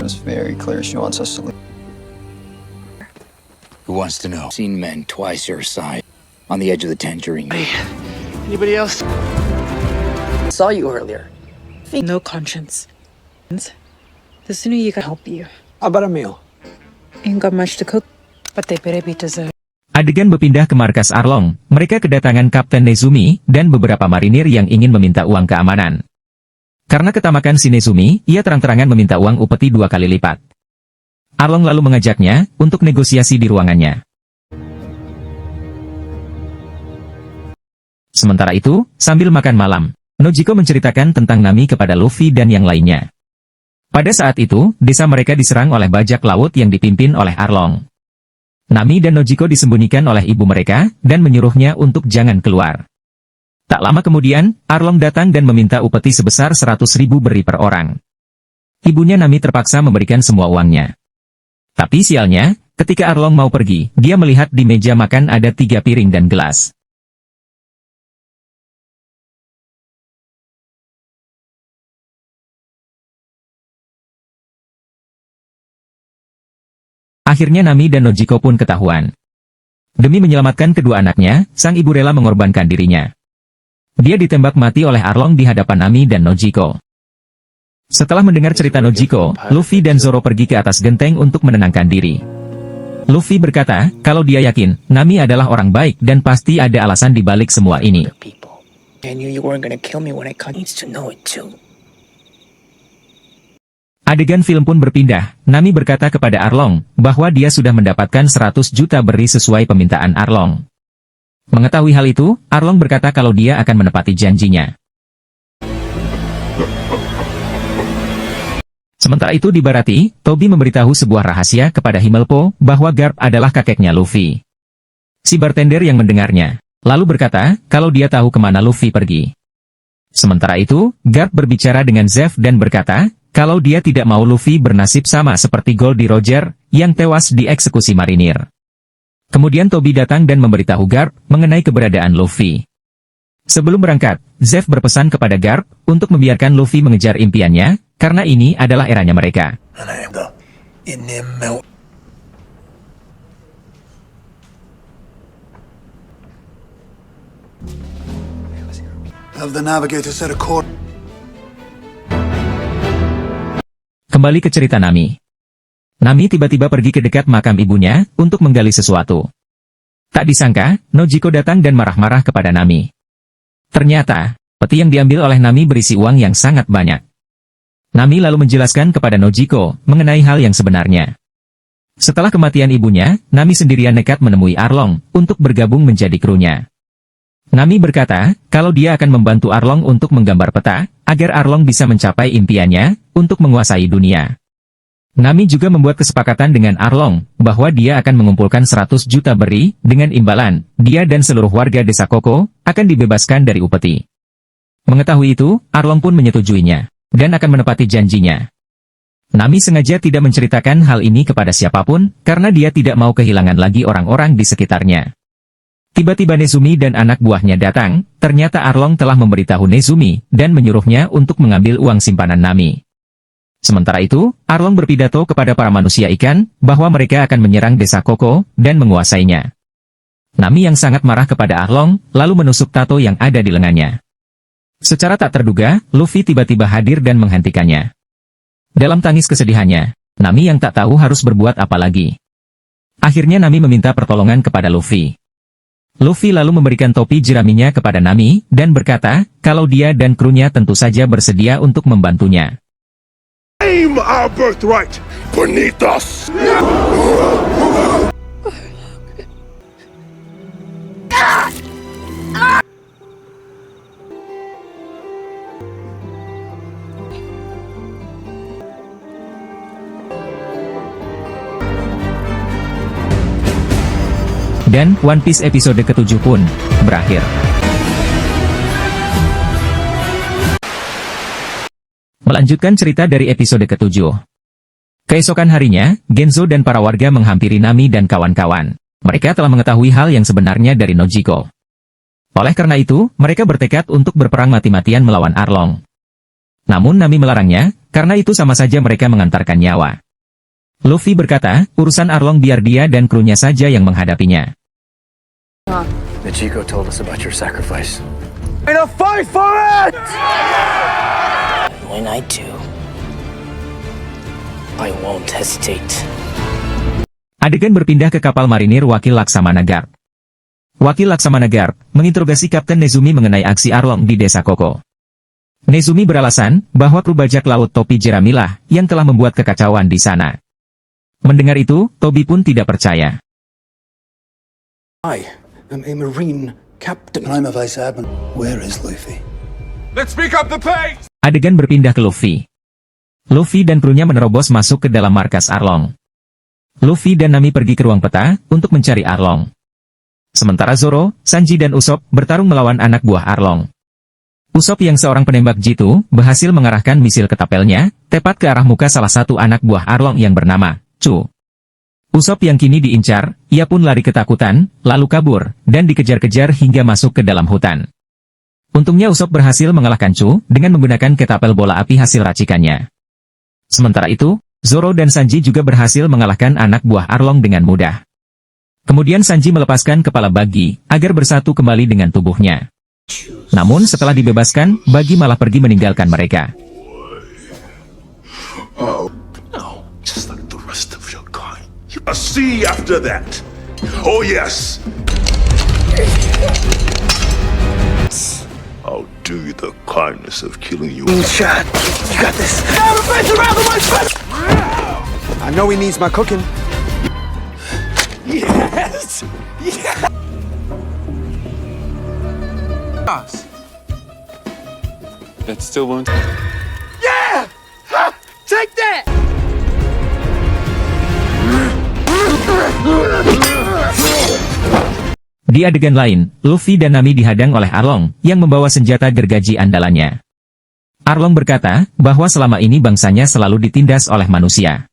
It's very clear she wants us to leave. Who wants to know? Seen men twice your size on the edge of the tangerine. Anybody else? Saw you earlier. No conscience. The sooner you can help you. How about a meal? Ain't got much to cook, but they better be dessert. Adegan berpindah ke markas Arlong. Mereka kedatangan Kapten Nezumi dan beberapa marinir yang ingin meminta uang keamanan. Karena ketamakan si Nezumi, ia terang-terangan meminta uang upeti 2 kali lipat. Arlong lalu mengajaknya untuk negosiasi di ruangannya. Sementara itu, sambil makan malam, Nojiko menceritakan tentang Nami kepada Luffy dan yang lainnya. Pada saat itu, desa mereka diserang oleh bajak laut yang dipimpin oleh Arlong. Nami dan Nojiko disembunyikan oleh ibu mereka, dan menyuruhnya untuk jangan keluar. Tak lama kemudian, Arlong datang dan meminta upeti sebesar 100.000 beri per orang. Ibunya Nami terpaksa memberikan semua uangnya. Tapi sialnya, ketika Arlong mau pergi, dia melihat di meja makan ada 3 piring dan gelas. Akhirnya Nami dan Nojiko pun ketahuan. Demi menyelamatkan kedua anaknya, sang ibu rela mengorbankan dirinya. Dia ditembak mati oleh Arlong di hadapan Nami dan Nojiko. Setelah mendengar cerita Nojiko, Luffy dan Zoro pergi ke atas genteng untuk menenangkan diri. Luffy berkata, kalau dia yakin, Nami adalah orang baik dan pasti ada alasan di balik semua ini. I knew you weren't gonna kill me when I needs to know it too. Adegan film pun berpindah. Nami berkata kepada Arlong bahwa dia sudah mendapatkan 100 juta beri sesuai permintaan Arlong. Mengetahui hal itu, Arlong berkata kalau dia akan menepati janjinya. Sementara itu di Baratie, Toby memberitahu sebuah rahasia kepada Himmelpo bahwa Garp adalah kakeknya Luffy. Si bartender yang mendengarnya, lalu berkata kalau dia tahu kemana Luffy pergi. Sementara itu, Garp berbicara dengan Zeff dan berkata, kalau dia tidak mau Luffy bernasib sama seperti Goldie Roger, yang tewas dieksekusi marinir. Kemudian Toby datang dan memberitahu Garp mengenai keberadaan Luffy. Sebelum berangkat, Zeff berpesan kepada Garp untuk membiarkan Luffy mengejar impiannya, karena ini adalah eranya mereka. Have the navigator set a course? Kembali ke cerita Nami. Nami tiba-tiba pergi ke dekat makam ibunya untuk menggali sesuatu. Tak disangka, Nojiko datang dan marah-marah kepada Nami. Ternyata, peti yang diambil oleh Nami berisi uang yang sangat banyak. Nami lalu menjelaskan kepada Nojiko mengenai hal yang sebenarnya. Setelah kematian ibunya, Nami sendirian nekat menemui Arlong untuk bergabung menjadi krunya. Nami berkata, kalau dia akan membantu Arlong untuk menggambar peta, agar Arlong bisa mencapai impiannya, untuk menguasai dunia. Nami juga membuat kesepakatan dengan Arlong, bahwa dia akan mengumpulkan 100 juta beri, dengan imbalan, dia dan seluruh warga desa Koko, akan dibebaskan dari upeti. Mengetahui itu, Arlong pun menyetujuinya, dan akan menepati janjinya. Nami sengaja tidak menceritakan hal ini kepada siapapun, karena dia tidak mau kehilangan lagi orang-orang di sekitarnya. Tiba-tiba Nezumi dan anak buahnya datang, ternyata Arlong telah memberitahu Nezumi, dan menyuruhnya untuk mengambil uang simpanan Nami. Sementara itu, Arlong berpidato kepada para manusia ikan, bahwa mereka akan menyerang desa Koko, dan menguasainya. Nami yang sangat marah kepada Arlong, lalu menusuk tato yang ada di lengannya. Secara tak terduga, Luffy tiba-tiba hadir dan menghentikannya. Dalam tangis kesedihannya, Nami yang tak tahu harus berbuat apa lagi. Akhirnya Nami meminta pertolongan kepada Luffy. Luffy lalu memberikan topi jeraminya kepada Nami, dan berkata, kalau dia dan krunya tentu saja bersedia untuk membantunya. Aim our birthright beneath us! Dan One Piece episode ke-7 pun berakhir. Melanjutkan cerita dari episode ke-7. Keesokan harinya, Genzo dan para warga menghampiri Nami dan kawan-kawan. Mereka telah mengetahui hal yang sebenarnya dari Nojiko. Oleh karena itu, mereka bertekad untuk berperang mati-matian melawan Arlong. Namun Nami melarangnya, karena itu sama saja mereka mengantarkan nyawa. Luffy berkata, urusan Arlong biar dia dan krunya saja yang menghadapinya. Nojiko told us about your sacrifice. In a fight for it! When I do, I won't hesitate. Adegan berpindah ke kapal marinir Wakil Laksamana Garp. Wakil Laksamana Garp menginterogasi Kapten Nezumi mengenai aksi Arlong di desa Koko. Nezumi beralasan bahwa kru bajak laut topi jeramilah yang telah membuat kekacauan di sana. Mendengar itu, Toby pun tidak percaya. I am a Marine captain. I'm a vice admiral. Where is Luffy? Let's pick up the pace! Adegan berpindah ke Luffy. Luffy dan krunya menerobos masuk ke dalam markas Arlong. Luffy dan Nami pergi ke ruang peta untuk mencari Arlong. Sementara Zoro, Sanji dan Usopp bertarung melawan anak buah Arlong. Usopp yang seorang penembak jitu berhasil mengarahkan misil ketapelnya tepat ke arah muka salah satu anak buah Arlong yang bernama Chu. Usopp yang kini diincar, ia pun lari ketakutan, lalu kabur, dan dikejar-kejar hingga masuk ke dalam hutan. Untungnya Usopp berhasil mengalahkan Chu dengan menggunakan ketapel bola api hasil racikannya. Sementara itu, Zoro dan Sanji juga berhasil mengalahkan anak buah Arlong dengan mudah. Kemudian Sanji melepaskan kepala Buggy agar bersatu kembali dengan tubuhnya. Namun setelah dibebaskan, Buggy malah pergi meninggalkan mereka. Oh, no, just like the rest of your kind. You must see after that. Oh, yes. I'll do you the kindness of killing you. Shot. You got this. I know he needs my cooking. Yes! Yes! That still won't. Yeah! Ha! Take that! Di adegan lain, Luffy dan Nami dihadang oleh Arlong yang membawa senjata gergaji andalannya. Arlong berkata bahwa selama ini bangsanya selalu ditindas oleh manusia.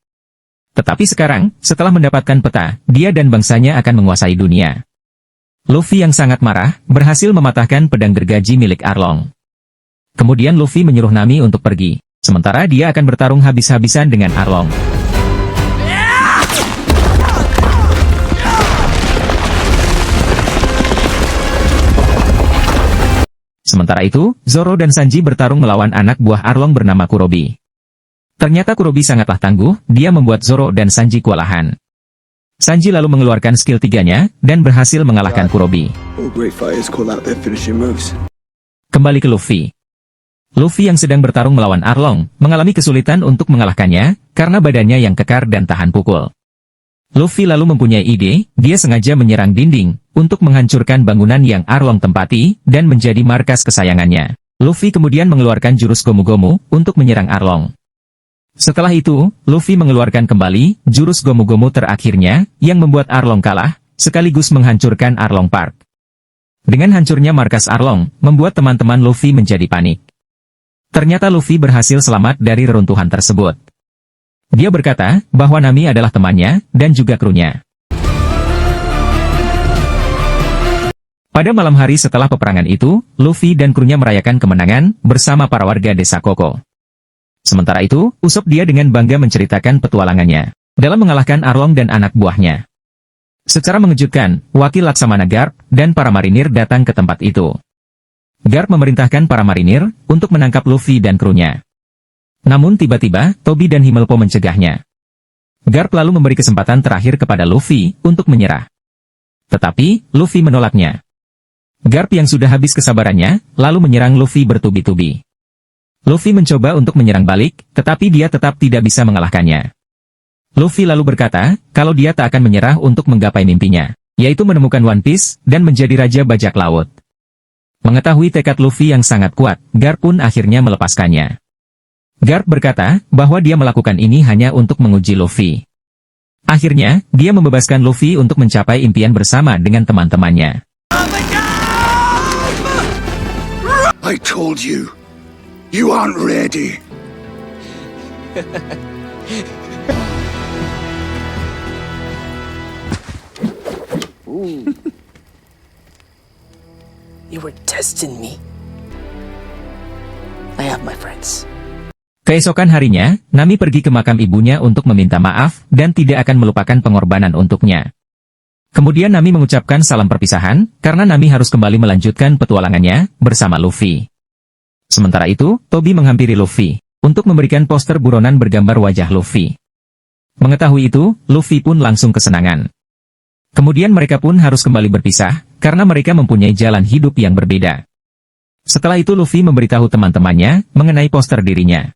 Tetapi sekarang, setelah mendapatkan peta, dia dan bangsanya akan menguasai dunia. Luffy yang sangat marah, berhasil mematahkan pedang gergaji milik Arlong. Kemudian Luffy menyuruh Nami untuk pergi, sementara dia akan bertarung habis-habisan dengan Arlong. Sementara itu, Zoro dan Sanji bertarung melawan anak buah Arlong bernama Kurobi. Ternyata Kurobi sangatlah tangguh, dia membuat Zoro dan Sanji kewalahan. Sanji lalu mengeluarkan skill 3-nya, dan berhasil mengalahkan Kurobi. Kembali ke Luffy. Luffy yang sedang bertarung melawan Arlong, mengalami kesulitan untuk mengalahkannya, karena badannya yang kekar dan tahan pukul. Luffy lalu mempunyai ide, dia sengaja menyerang dinding, untuk menghancurkan bangunan yang Arlong tempati, dan menjadi markas kesayangannya. Luffy kemudian mengeluarkan jurus Gomu-Gomu, untuk menyerang Arlong. Setelah itu, Luffy mengeluarkan kembali jurus Gomu-Gomu terakhirnya, yang membuat Arlong kalah, sekaligus menghancurkan Arlong Park. Dengan hancurnya markas Arlong, membuat teman-teman Luffy menjadi panik. Ternyata Luffy berhasil selamat dari reruntuhan tersebut. Dia berkata bahwa Nami adalah temannya, dan juga krunya. Pada malam hari setelah peperangan itu, Luffy dan krunya merayakan kemenangan bersama para warga desa Koko. Sementara itu, Usopp dia dengan bangga menceritakan petualangannya dalam mengalahkan Arlong dan anak buahnya. Secara mengejutkan, wakil Laksamana Garp dan para marinir datang ke tempat itu. Garp memerintahkan para marinir untuk menangkap Luffy dan krunya. Namun tiba-tiba, Tobi dan Himmelpo mencegahnya. Garp lalu memberi kesempatan terakhir kepada Luffy untuk menyerah. Tetapi, Luffy menolaknya. Garp yang sudah habis kesabarannya, lalu menyerang Luffy bertubi-tubi. Luffy mencoba untuk menyerang balik, tetapi dia tetap tidak bisa mengalahkannya. Luffy lalu berkata, kalau dia tak akan menyerah untuk menggapai mimpinya, yaitu menemukan One Piece dan menjadi Raja Bajak Laut. Mengetahui tekad Luffy yang sangat kuat, Garp pun akhirnya melepaskannya. Garp berkata bahwa dia melakukan ini hanya untuk menguji Luffy. Akhirnya, dia membebaskan Luffy untuk mencapai impian bersama dengan teman-temannya. I told you, you aren't ready. You were testing me. I have my friends. Keesokan harinya, Nami pergi ke makam ibunya untuk meminta maaf dan tidak akan melupakan pengorbanan untuknya. Kemudian Nami mengucapkan salam perpisahan, karena Nami harus kembali melanjutkan petualangannya bersama Luffy. Sementara itu, Tobi menghampiri Luffy untuk memberikan poster buronan bergambar wajah Luffy. Mengetahui itu, Luffy pun langsung kesenangan. Kemudian mereka pun harus kembali berpisah, karena mereka mempunyai jalan hidup yang berbeda. Setelah itu Luffy memberitahu teman-temannya mengenai poster dirinya.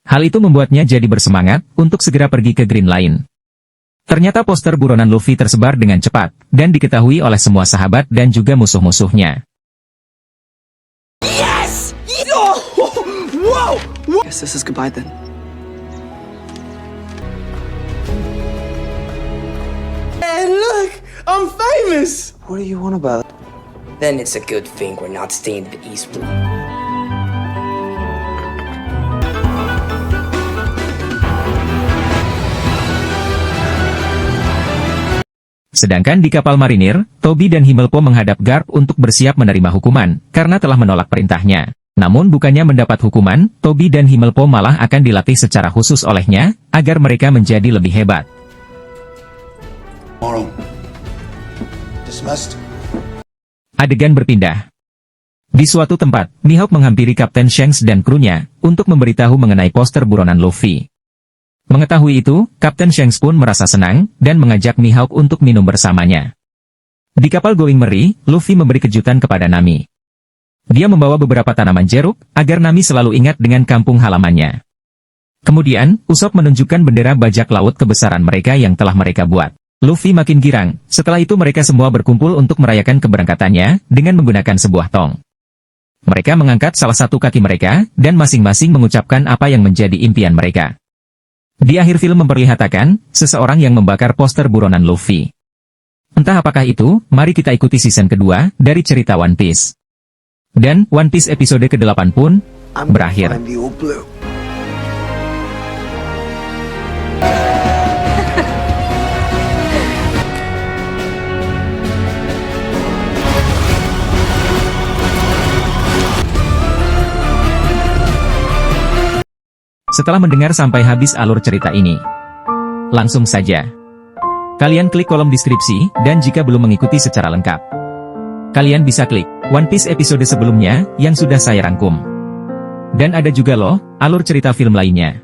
Hal itu membuatnya jadi bersemangat untuk segera pergi ke Green Line. Ternyata poster buronan Luffy tersebar dengan cepat, dan diketahui oleh semua sahabat dan juga musuh-musuhnya. Yes! Oh, whoa! Guess this is goodbye then. I'm famous! What do you want about? Then it's a good thing we're not staying in the East Blue. Sedangkan di kapal marinir, Toby dan Himmelpo menghadap Garp untuk bersiap menerima hukuman, karena telah menolak perintahnya. Namun bukannya mendapat hukuman, Toby dan Himmelpo malah akan dilatih secara khusus olehnya, agar mereka menjadi lebih hebat. Dismissed. Adegan berpindah. Di suatu tempat, Mihawk menghampiri Kapten Shanks dan krunya, untuk memberitahu mengenai poster buronan Luffy. Mengetahui itu, Kapten Shanks pun merasa senang, dan mengajak Mihawk untuk minum bersamanya. Di kapal Going Merry, Luffy memberi kejutan kepada Nami. Dia membawa beberapa tanaman jeruk, agar Nami selalu ingat dengan kampung halamannya. Kemudian, Usopp menunjukkan bendera bajak laut kebesaran mereka yang telah mereka buat. Luffy makin girang, setelah itu mereka semua berkumpul untuk merayakan keberangkatannya, dengan menggunakan sebuah tong. Mereka mengangkat salah satu kaki mereka, dan masing-masing mengucapkan apa yang menjadi impian mereka. Di akhir film memperlihatkan, seseorang yang membakar poster buronan Luffy. Entah apakah itu, mari kita ikuti season kedua, dari cerita One Piece. Dan, One Piece episode ke-8 pun, berakhir. Setelah mendengar sampai habis alur cerita ini, langsung saja kalian klik kolom deskripsi, dan jika belum mengikuti secara lengkap, kalian bisa klik One Piece episode sebelumnya yang sudah saya rangkum. Dan ada juga loh, alur cerita film lainnya.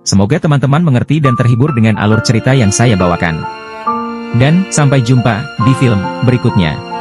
Semoga teman-teman mengerti dan terhibur dengan alur cerita yang saya bawakan. Dan, sampai jumpa di film berikutnya.